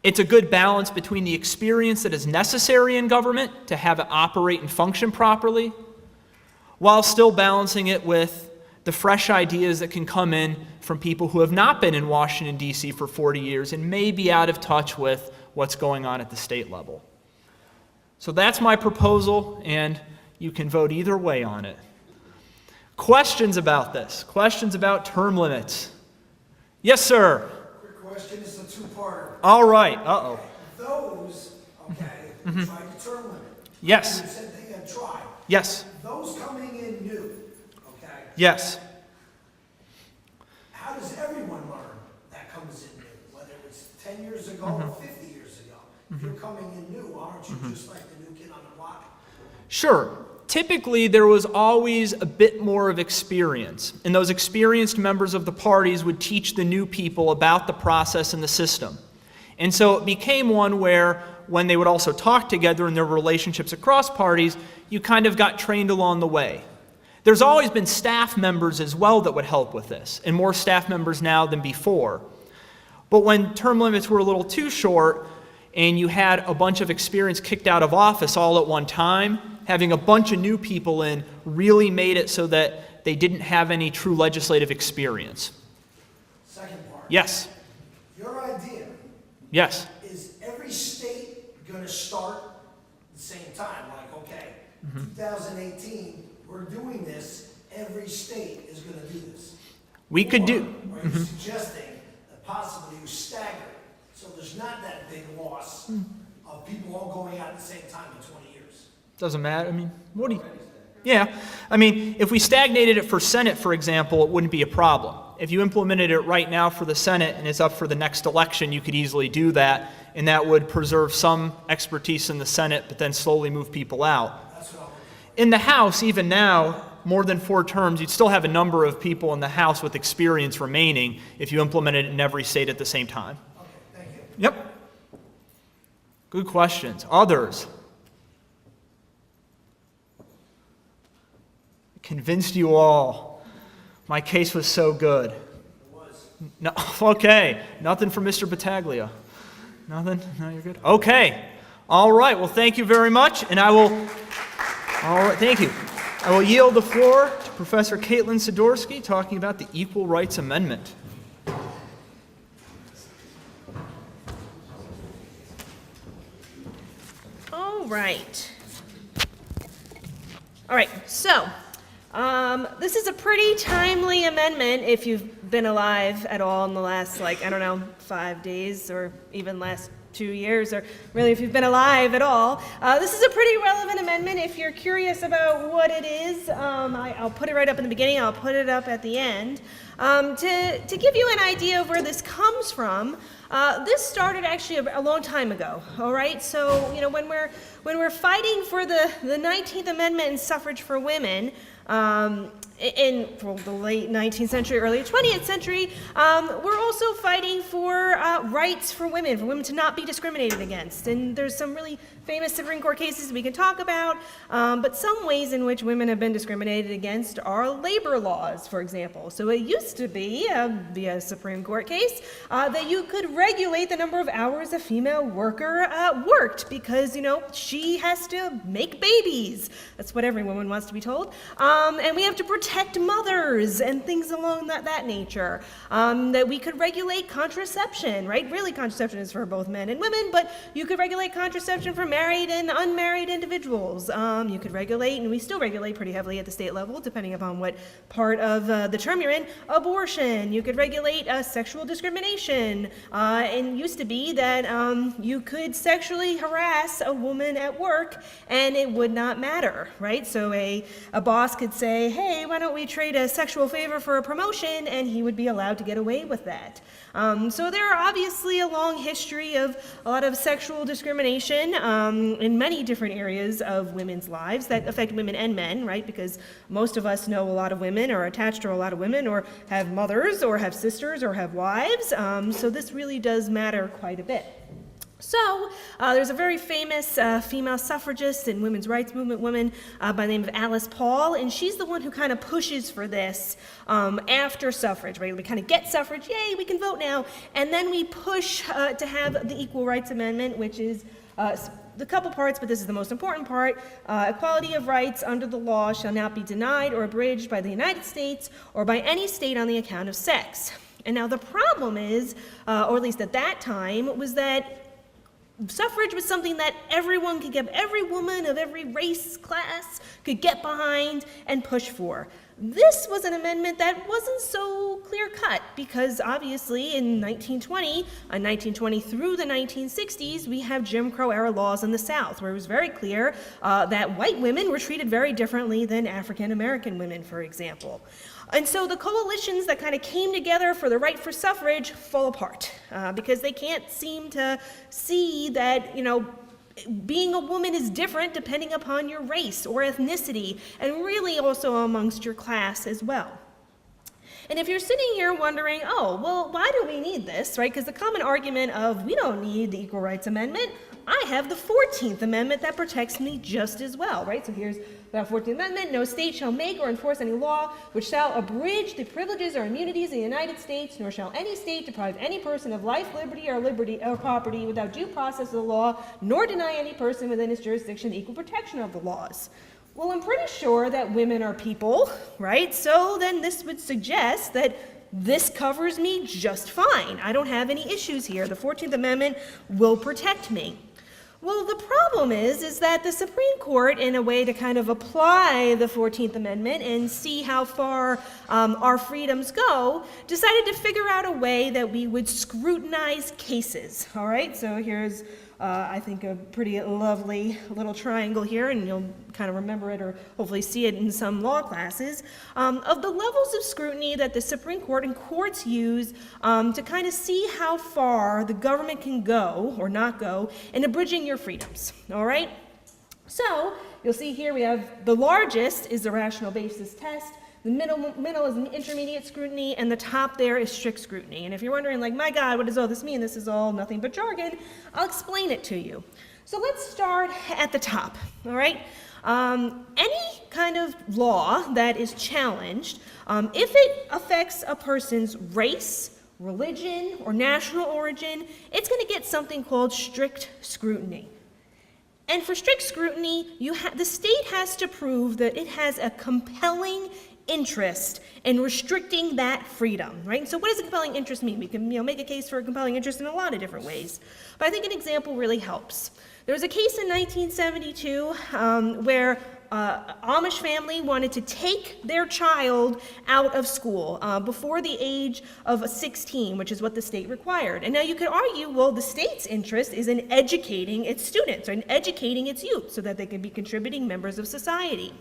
It's a good balance between the experience that is necessary in government to have it operate and function properly, while still balancing it with the fresh ideas that can come in from people who have not been in Washington, D.C. for 40 years and may be out of touch with what's going on at the state level. So that's my proposal, and you can vote either way on it. Questions about this? Questions about term limits? Yes, sir. Quick question, it's a two-parter. All right. Uh-oh. Those, okay, tried to term limit. Yes. You said they had tried. Yes. Those coming in new, okay, Yes. how does everyone learn that comes in new? Whether it's 10 years ago or 50 years ago? If you're coming in new, aren't you just like the new kid on the block? Sure. Typically, there was always a bit more of experience, and those experienced members of the parties would teach the new people about the process and the system. And so it became one where, when they would also talk together in their relationships across parties, you kind of got trained along the way. There's always been staff members as well that would help with this, and more staff members now than before. But when term limits were a little too short, and you had a bunch of experience kicked out of office all at one time, having a bunch of new people in really made it so that they didn't have any true legislative experience. Second part. Yes. Your idea Yes. is every state going to start at the same time? Like, okay, 2018, we're doing this, every state is going to do this. We could do. Or are you suggesting that possibly you stagger it, so there's not that big loss of people all going out at the same time in 20 years? Doesn't matter. I mean, what do you... Yeah. I mean, if we stagnated it for Senate, for example, it wouldn't be a problem. If you implemented it right now for the Senate and it's up for the next election, you could easily do that, and that would preserve some expertise in the Senate, but then slowly move people out. That's what I'm looking In the House, even now, more than 4 terms, you'd still have a number of people in the House with experience remaining if you implemented it in every state at the same time. for. Okay, thank you. Yep. Good questions. Others? Convinced you all. My case was so good. It was. No, okay. Nothing from Mr. Battaglia. Nothing? No, you're good? Okay. All right. Well, thank you very much. And I will... All right. Thank you. I will yield the floor to Professor Kaitlin Sidorsky talking about the Equal Rights Amendment. All right. All right, so this is a pretty timely amendment if you've been alive at all in the last, 5 days or even last 2 years, or really if you've been alive at all. This is a pretty relevant amendment. If you're curious about what it is, I'll put it right up in the beginning, I'll put it up at the end. To give you an idea of where this comes from, this started actually a long time ago, all right? So, when we're fighting for the 19th Amendment and suffrage for women, in the late 19th century, early 20th century, we're also fighting for rights for women to not be discriminated against. And there's some really famous Supreme Court cases we can talk about, but some ways in which women have been discriminated against are labor laws, for example. So it used to be, via Supreme Court case, that you could regulate the number of hours a female worker worked because, she has to make babies. That's what every woman wants to be told. And we have to protect mothers and things along that nature. That we could regulate contraception, right? Really, contraception is for both men and women, but you could regulate contraception for married and unmarried individuals. You could regulate, and we still regulate pretty heavily at the state level, depending upon what part of the term you're in, abortion. You could regulate sexual discrimination. And used to be that you could sexually harass a woman at work and it would not matter, right? So a boss could say, hey, why why don't we trade a sexual favor for a promotion, and he would be allowed to get away with that. So there are obviously a long history of a lot of sexual discrimination in many different areas of women's lives that affect women and men, right? Because most of us know a lot of women, or are attached to a lot of women, or have mothers, or have sisters, or have wives. So this really does matter quite a bit. So, there's a very famous female suffragist and women's rights movement woman by the name of Alice Paul, and she's the one who kind of pushes for this after suffrage, right? We kind of get suffrage, yay, we can vote now, and then we push to have the Equal Rights Amendment, which is the couple parts, but this is the most important part. Equality of rights under the law shall not be denied or abridged by the United States or by any state on the account of sex. And now the problem is, or at least at that time, was that suffrage was something that everyone could get, every woman of every race, class could get behind and push for. This was an amendment that wasn't so clear-cut because obviously in 1920 through the 1960s, we have Jim Crow-era laws in the South where it was very clear that white women were treated very differently than African-American women, for example. And so the coalitions that kind of came together for the right for suffrage fall apart because they can't seem to see that, being a woman is different depending upon your race or ethnicity, and really also amongst your class as well. And if you're sitting here wondering, oh, well, why do we need this, right? Because the common argument of we don't need the Equal Rights Amendment, I have the 14th Amendment that protects me just as well, right? So here's the 14th Amendment. No state shall make or enforce any law which shall abridge the privileges or immunities of the United States, nor shall any state deprive any person of life, liberty, or property without due process of the law, nor deny any person within its jurisdiction the equal protection of the laws. Well, I'm pretty sure that women are people, right? So then this would suggest that this covers me just fine. I don't have any issues here. The 14th Amendment will protect me. Well, the problem is that the Supreme Court, in a way to kind of apply the 14th Amendment and see how far our freedoms go, decided to figure out a way that we would scrutinize cases. All right, so here's I think a pretty lovely little triangle here, and you'll kind of remember it or hopefully see it in some law classes, of the levels of scrutiny that the Supreme Court and courts use to kind of see how far the government can go or not go in abridging your freedoms, all right? So you'll see here we have the largest is the rational basis test. The middle is an intermediate scrutiny, and the top there is strict scrutiny. And if you're wondering, like, my God, what does all this mean? This is all nothing but jargon. I'll explain it to you. So let's start at the top, all right? Any kind of law that is challenged, if it affects a person's race, religion, or national origin, it's going to get something called strict scrutiny. And for strict scrutiny, the state has to prove that it has a compelling interest in restricting that freedom, right? So what does a compelling interest mean? We can make a case for a compelling interest in a lot of different ways. But I think an example really helps. There was a case in 1972 where Amish family wanted to take their child out of school before the age of 16, which is what the state required. And now you could argue, well, the state's interest is in educating its students or in educating its youth so that they can be contributing members of society.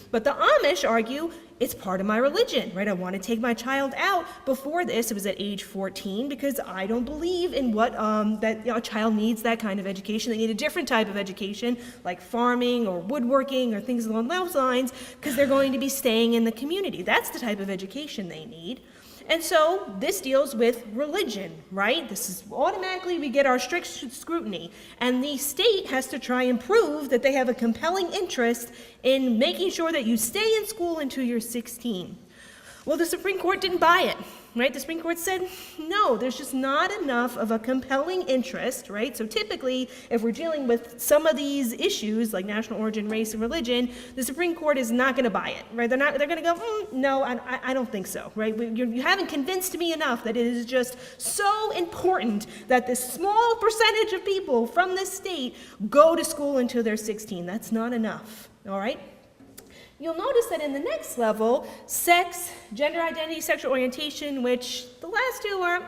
But the Amish argue, it's part of my religion, right? I want to take my child out before this. It was at age 14 because I don't believe in what that a child needs that kind of education. They need a different type of education, like farming or woodworking or things along those lines, because they're going to be staying in the community. That's the type of education they need. And so this deals with religion, right? This is automatically we get our strict scrutiny. And the state has to try and prove that they have a compelling interest in making sure that you stay in school until you're 16. Well, the Supreme Court didn't buy it, right? The Supreme Court said, no, there's just not enough of a compelling interest, right? So typically, if we're dealing with some of these issues, like national origin, race, and religion, the Supreme Court is not going to buy it, right? They're going to go, no, I don't think so, right? You haven't convinced me enough that it is just so important that this small percentage of people from this state go to school until they're 16. That's not enough, all right? You'll notice that in the next level, sex, gender identity, sexual orientation, which the last two are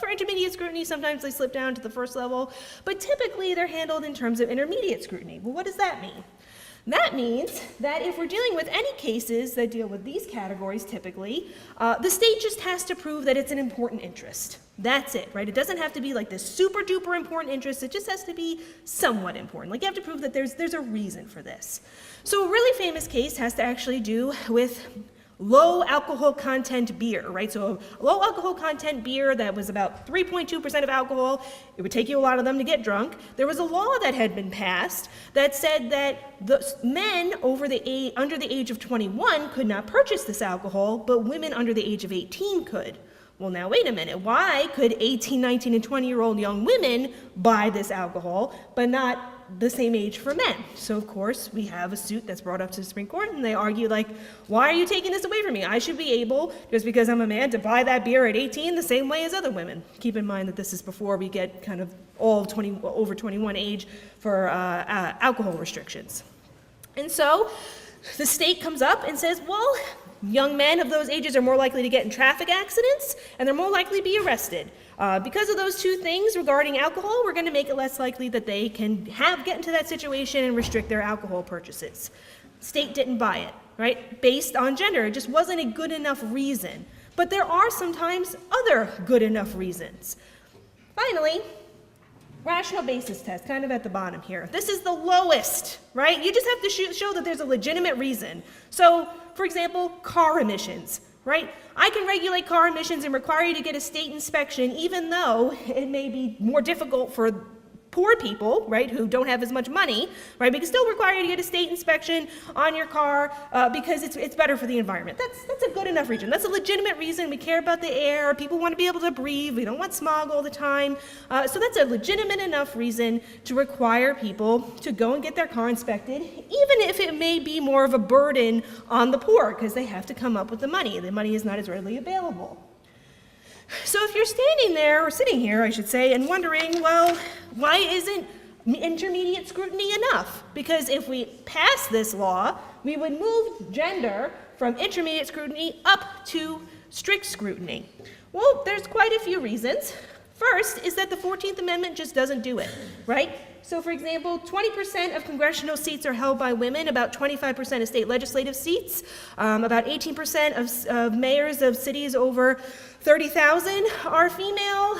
for intermediate scrutiny, sometimes they slip down to the first level, but typically they're handled in terms of intermediate scrutiny. Well, what does that mean? That means that if we're dealing with any cases that deal with these categories typically, the state just has to prove that it's an important interest. That's it, right? It doesn't have to be like this super duper important interest. It just has to be somewhat important. Like you have to prove that there's a reason for this. So a really famous case has to actually do with low alcohol content beer, right? So a low alcohol content beer that was about 3.2% of alcohol, it would take you a lot of them to get drunk. There was a law that had been passed that said that the men under the age of 21 could not purchase this alcohol, but women under the age of 18 could. Well, now wait a minute. Why could 18, 19, and 20-year-old young women buy this alcohol, but not the same age for men? So, of course, we have a suit that's brought up to the Supreme Court, and they argue, like, why are you taking this away from me? I should be able, just because I'm a man, to buy that beer at 18 the same way as other women. Keep in mind that this is before we get kind of all over 21 age for alcohol restrictions. And so the state comes up and says, well, young men of those ages are more likely to get in traffic accidents, and they're more likely to be arrested. Because of those two things regarding alcohol, we're going to make it less likely that they can get into that situation and restrict their alcohol purchases. State didn't buy it, right? Based on gender, it just wasn't a good enough reason. But there are sometimes other good enough reasons. Finally, rational basis test, kind of at the bottom here. This is the lowest, right? You just have to show that there's a legitimate reason. So, for example, car emissions, right? I can regulate car emissions and require you to get a state inspection, even though it may be more difficult for poor people, right, who don't have as much money, right? We can still require you to get a state inspection on your car because it's better for the environment. That's a good enough reason. That's a legitimate reason. We care about the air. People want to be able to breathe. We don't want smog all the time. So that's a legitimate enough reason to require people to go and get their car inspected, even if it may be more of a burden on the poor because they have to come up with the money. The money is not as readily available. So if you're standing there, or sitting here, I should say, and wondering, well, why isn't intermediate scrutiny enough? Because if we pass this law, we would move gender from intermediate scrutiny up to strict scrutiny. Well, there's quite a few reasons. First is that the 14th Amendment just doesn't do it, right? So, for example, 20% of congressional seats are held by women, about 25% of state legislative seats, about 18% of mayors of cities over 30,000 are female.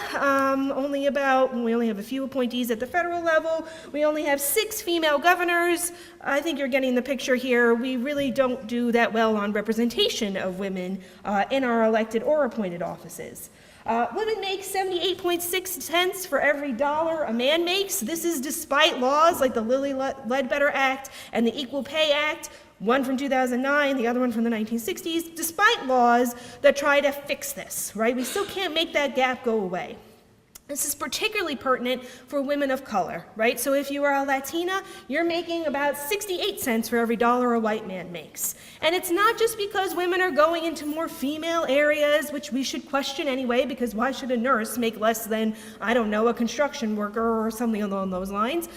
We only have a few appointees at the federal level. We only have 6 female governors. I think you're getting the picture here. We really don't do that well on representation of women in our elected or appointed offices. Women make 78.6 cents for every dollar a man makes. This is despite laws like the Lilly Ledbetter Act and the Equal Pay Act, one from 2009, the other one from the 1960s, despite laws that try to fix this, right? We still can't make that gap go away. This is particularly pertinent for women of color, right? So if you are a Latina, you're making about 68 cents for every dollar a white man makes. And it's not just because women are going into more female areas, which we should question anyway, because why should a nurse make less than, I don't know, a construction worker or something along those lines?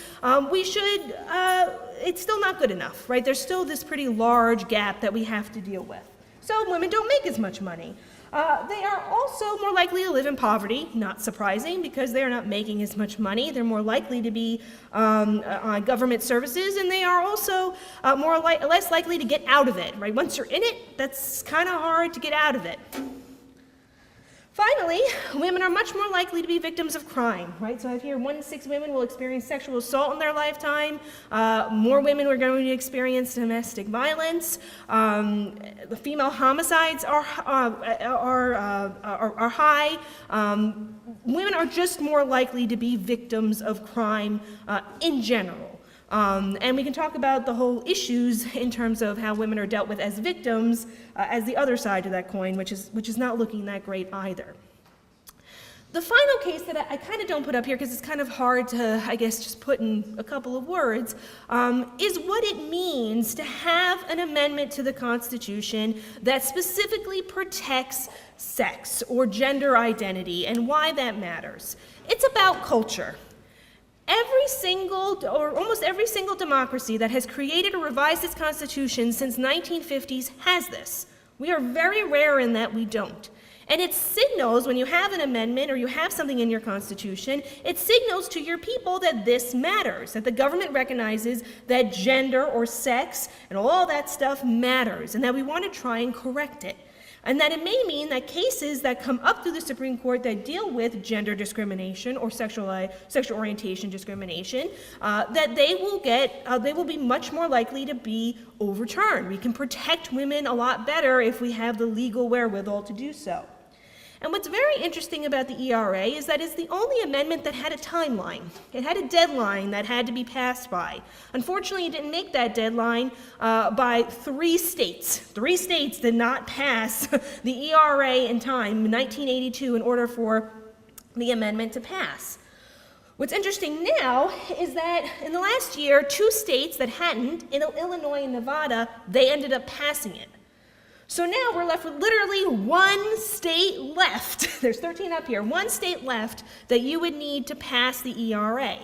It's still not good enough, right? There's still this pretty large gap that we have to deal with. So women don't make as much money. They are also more likely to live in poverty, not surprising, because they're not making as much money. They're more likely to be on government services, and they are also less likely to get out of it, right? Once you're in it, that's kind of hard to get out of it. Finally, women are much more likely to be victims of crime, right? So I hear 1 in 6 women will experience sexual assault in their lime. More women are going to experience domestic violence. The female homicides are high. Women are just more likely to be victims of crime in general. And we can talk about the whole issues in terms of how women are dealt with as victims as the other side of that coin, which is not looking that great either. The final case that I kind of don't put up here because it's kind of hard to, I guess, just put in a couple of words, is what it means to have an amendment to the Constitution that specifically protects sex or gender identity and why that matters. It's about culture. Almost every single democracy that has created or revised its constitution since 1950s has this. We are very rare in that we don't. And it signals, when you have an amendment or you have something in your Constitution, it signals to your people that this matters, that the government recognizes that gender or sex and all that stuff matters, and that we want to try and correct it. And that it may mean that cases that come up through the Supreme Court that deal with gender discrimination or sexual orientation discrimination, that they will be much more likely to be overturned. We can protect women a lot better if we have the legal wherewithal to do so. And what's very interesting about the ERA is that it's the only amendment that had a timeline. It had a deadline that had to be passed by. Unfortunately, it didn't make that deadline by 3 states. 3 states did not pass the ERA in time, in 1982, in order for the amendment to pass. What's interesting now is that in the last year, 2 states that hadn't, Illinois and Nevada, they ended up passing it. So now we're left with literally 1 state left. There's 13 up here. 1 state left that you would need to pass the ERA.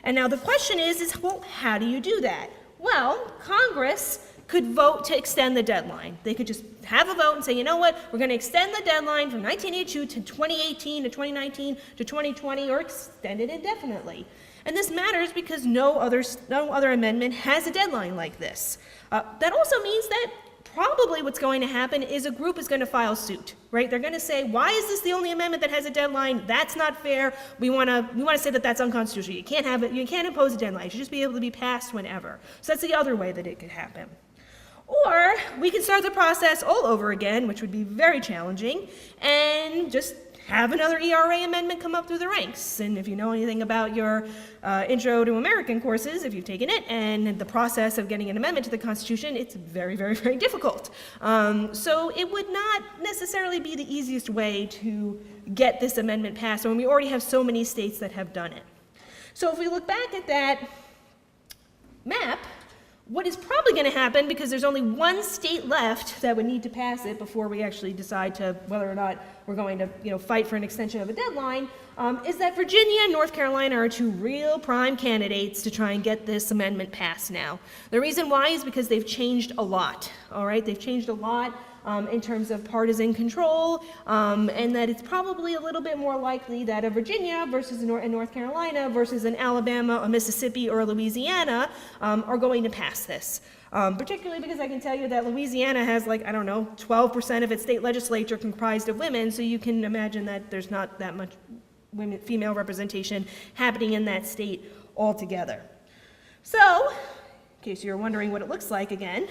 And now the question is, well, how do you do that? Well, Congress could vote to extend the deadline. They could just have a vote and say, you know what, we're going to extend the deadline from 1982 to 2018 to 2019 to 2020, or extend it indefinitely. And this matters because no other amendment has a deadline like this. That also means that probably what's going to happen is a group is going to file suit, right? They're going to say, why is this the only amendment that has a deadline? That's not fair. We want to say that that's unconstitutional. You can't have it. You can't impose a deadline. It should just be able to be passed whenever. So that's the other way that it could happen. Or we can start the process all over again, which would be very challenging, and just have another ERA amendment come up through the ranks. And if you know anything about your Intro to American courses, if you've taken it, and the process of getting an amendment to the Constitution, it's very, very, very difficult. So it would not necessarily be the easiest way to get this amendment passed when we already have so many states that have done it. So if we look back at that map, what is probably going to happen, because there's only 1 state left that would need to pass it before we actually decide to whether or not we're going to fight for an extension of a deadline, is that Virginia and North Carolina are 2 real prime candidates to try and get this amendment passed now. The reason why is because they've changed a lot, all right? They've changed a lot in terms of partisan control, and that it's probably a little bit more likely that a Virginia versus a North Carolina versus an Alabama, a Mississippi, or a Louisiana are going to pass this. Particularly because I can tell you that Louisiana has 12% of its state legislature comprised of women, so you can imagine that there's not that much female representation happening in that state altogether. So, in case you're wondering what it looks like again,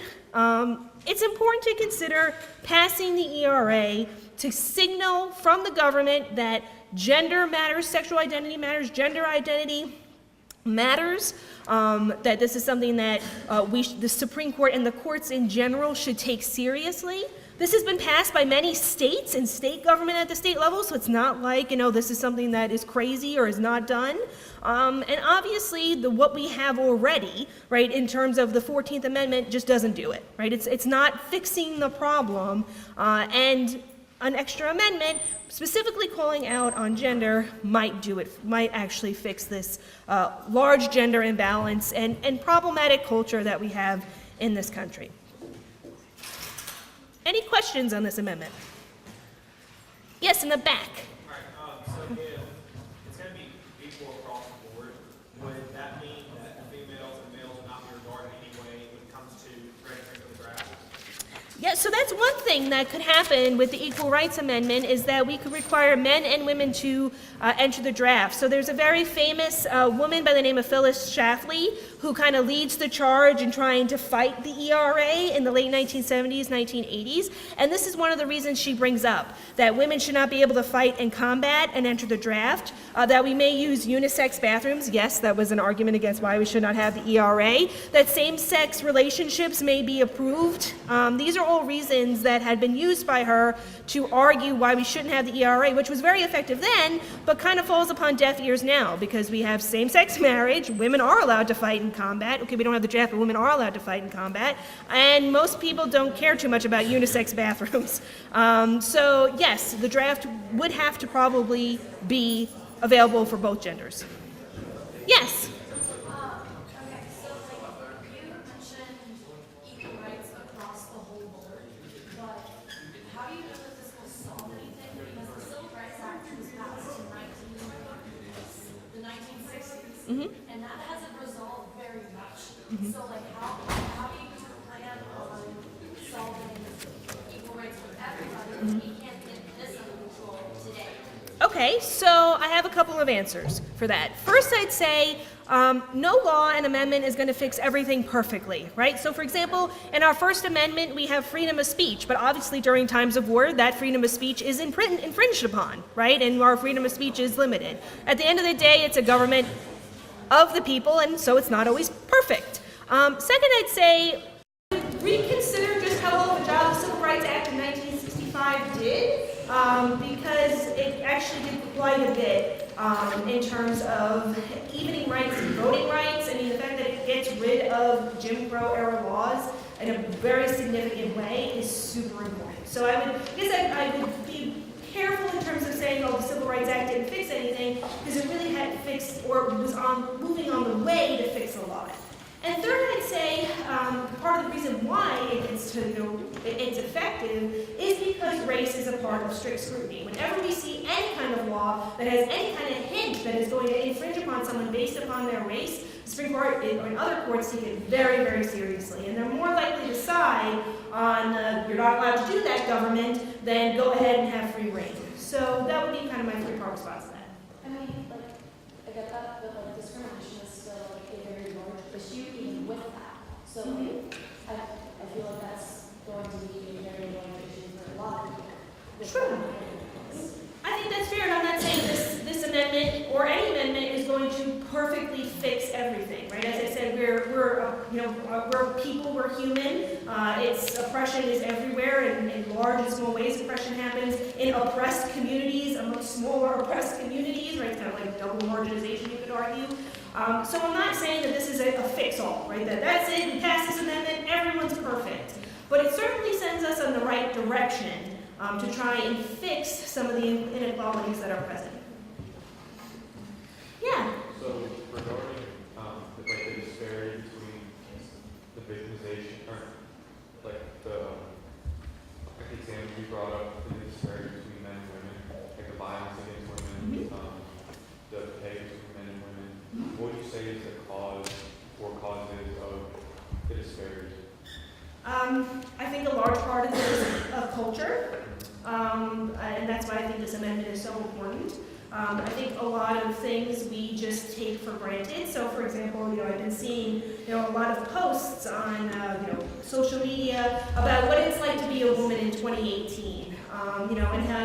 it's important to consider passing the ERA to signal from the government that gender matters, sexual identity matters, gender identity matters, that this is something that the Supreme Court and the courts in general should take seriously. This has been passed by many states and state government at the state level, so it's not like, this is something that is crazy or is not done. And obviously, what we have already, right, in terms of the 14th Amendment just doesn't do it, right? It's not fixing the problem, and an extra amendment specifically calling out on gender might actually fix this large gender imbalance and problematic culture that we have in this country. Any questions on this amendment? Yes, in the back. All right, so if it's going to be equal across the board, would that mean that females and males will not be regarded anyway when it comes to registering for the draft? Yeah, so that's one thing that could happen with the Equal Rights Amendment, is that we could require men and women to enter the draft. So there's a very famous woman by the name of Phyllis Schlafly who kind of leads the charge in trying to fight the ERA in the late 1970s, 1980s. And this is one of the reasons she brings up, that women should not be able to fight in combat and enter the draft, that we may use unisex bathrooms. Yes, that was an argument against why we should not have the ERA, that same-sex relationships may be approved. These are all reasons that had been used by her to argue why we shouldn't have the ERA, which was very effective then, but kind of falls upon deaf ears now, because we have same-sex marriage, women are allowed to fight in combat. Okay, we don't have the draft, but women are allowed to fight in combat, and most people don't care too much about unisex bathrooms. So yes, the draft would have to probably be available for both genders. Yes? Okay, so you mentioned equal rights across the whole board, but how do you know that this will solve anything? And that hasn't resolved very much. So like how do you plan on solving equal rights for everybody? We can't get this under control today. Okay, so I have a couple of answers for that. First, I'd say no law and amendment is going to fix everything perfectly, right? So, for example, in our First Amendment, we have freedom of speech, but obviously during times of war, that freedom of speech is infringed upon, right? And our freedom of speech is limited. At the end of the day, it's a government of the people, and so it's not always perfect. Second, I'd say reconsider just how well of a job the Civil Rights Act of 1965 did. Because it actually did quite a bit in terms of evening rights and voting rights. I mean, the fact that it gets rid of Jim Crow era laws in a very significant way is super important. So I would be careful in terms of saying, oh, the Civil Rights Act didn't fix anything, because it really hadn't fixed or was moving on the way to fix a lot. And third, I'd say part of the reason why it's effective is because race is a part of strict scrutiny. Whenever we see any kind of law that has any kind of hint that is going to infringe upon someone based upon their race, the Supreme Court and other courts take it very, very seriously. And they're more likely to side on you're not allowed to do that, government, than go ahead and have free reign. So that would be kind of my three-part response to that. I mean, like, I get that, but like discrimination is still like a very large issue even with that. So like, I feel like that's going to be a very large issue for a lot of people. Sure. I think that's fair, and I'm not saying this amendment or any amendment is going to perfectly fix everything, right? As I said, we're people, we're human. Oppression is everywhere, in large and small ways. Oppression happens in oppressed communities, among smaller oppressed communities, right? It's kind of like double marginalization, you could argue. So I'm not saying that this is a fix-all, right? That's it, we pass this amendment, everyone's perfect. But it certainly sends us in the right direction to try and fix some of the inequalities that are present. Yeah. So regarding the disparity between the victimization, or like the example you brought up, the disparity between men and women, like the violence against women, the pay between men and women, what would you say is the cause or causes of the disparity? I think a large part of it is culture, and that's why I think this amendment is so important. I think a lot of things we just take for granted. So, for example, I've been seeing, a lot of posts on, social media about what it's like to be a woman in 2018. And how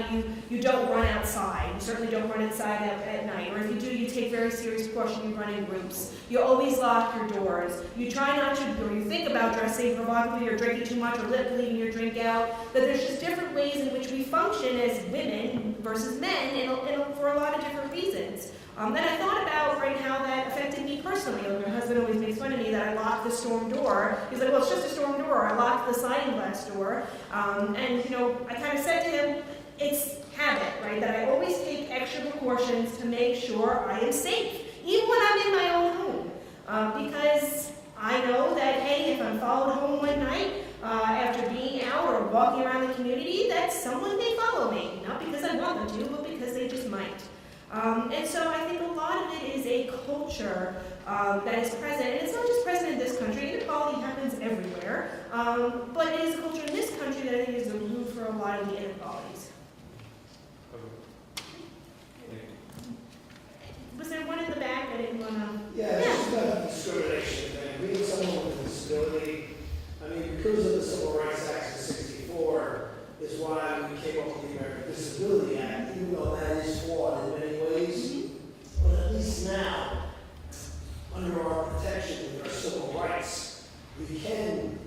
you don't run outside. You certainly don't run outside at night. Or if you do, you take very serious precaution. You run in groups. You always lock your doors. You try not to, or you think about dressing provocatively or drinking too much or leaving your drink out. That there's just different ways in which we function as women versus men, and for a lot of different reasons. Then I thought about how that affected me personally. My husband always makes fun of me that I locked the storm door. He's like, well, it's just a storm door. I locked the sliding glass door. I kind of said to him, it's habit, right? That I always take extra precautions to make sure I am safe, even when I'm in my own home. Because I know that, hey, if I'm followed home one night after being out or walking around the community, that someone may follow me. Not because I want them to, but because they just might. And so I think a lot of it is a culture that is present, and it's not just present in this country. Inequality happens everywhere, but it is a culture in this country that I think is the root for a lot of the inequalities. Was there one in the back? I didn't want to. Yeah, it's just a discrimination thing. Being someone with a disability, because of the Civil Rights Act of '64, is why we came up with the American Disability Act, even though that is flawed in many ways. But at least now, under our protection with our civil rights, we can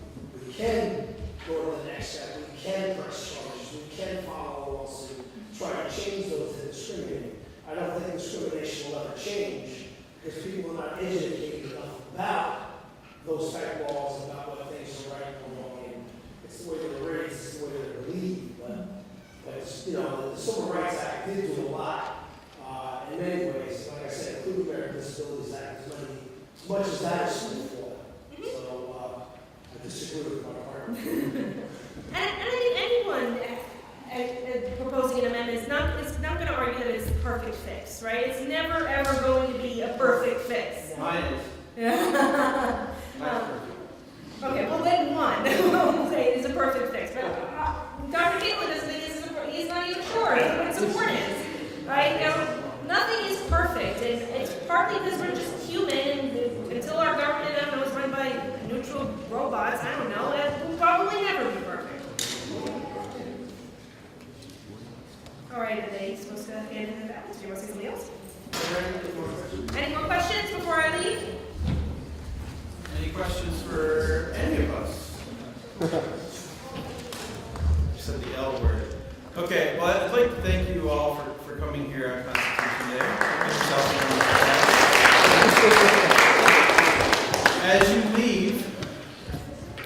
go to the next step. We can press charges. We can file a lawsuit, try to change those that discriminate. I don't think discrimination will ever change because people are not educated enough about those type of laws, about what things are right and wrong. And it's the way they're raised, it's the way they're believed. But it's, the Civil Rights Act did do a lot in many ways. Like I said, including the American Disabilities Act, as much as that is still flawed. So I disagree with my partner. And I think anyone proposing an amendment is not going to argue that it's perfect. perfect fix, right? It's never ever going to be a perfect fix. Mine is. Okay, well then one, we'll say it's a perfect fix, but Dr. Kaitlin doesn't think he's not even sure what support is, right? You know, nothing is perfect, and it's partly because we're just human, and until our government, I don't know, is run by neutral robots, I don't know, it will probably never be perfect. All right, are they supposed to hand in the ballots? Do you want to say something else? Any more questions before I leave? Any questions for any of us? You said the L word. Okay, well, I'd like to thank you all for coming here on Constitution Day. Give yourself a round of applause. As you leave,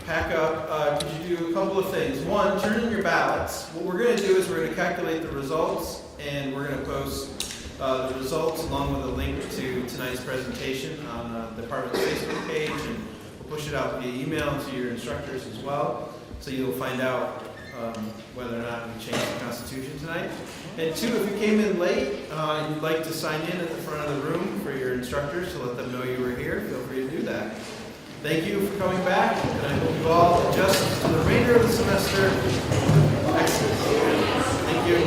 pack up, could you do a couple of things? One, turn in your ballots. What we're going to do is we're going to calculate the results, and we're going to post the results along with a link to tonight's presentation on the department's Facebook page, and we'll push it out via email to your instructors as well, so you'll find out whether or not we changed the Constitution tonight. And two, if you came in late and you'd like to sign in at the front of the room for your instructors to let them know you were here, feel free to do that. Thank you for coming back, and I hope you all adjust to the remainder of the semester. Excellent. Thank you.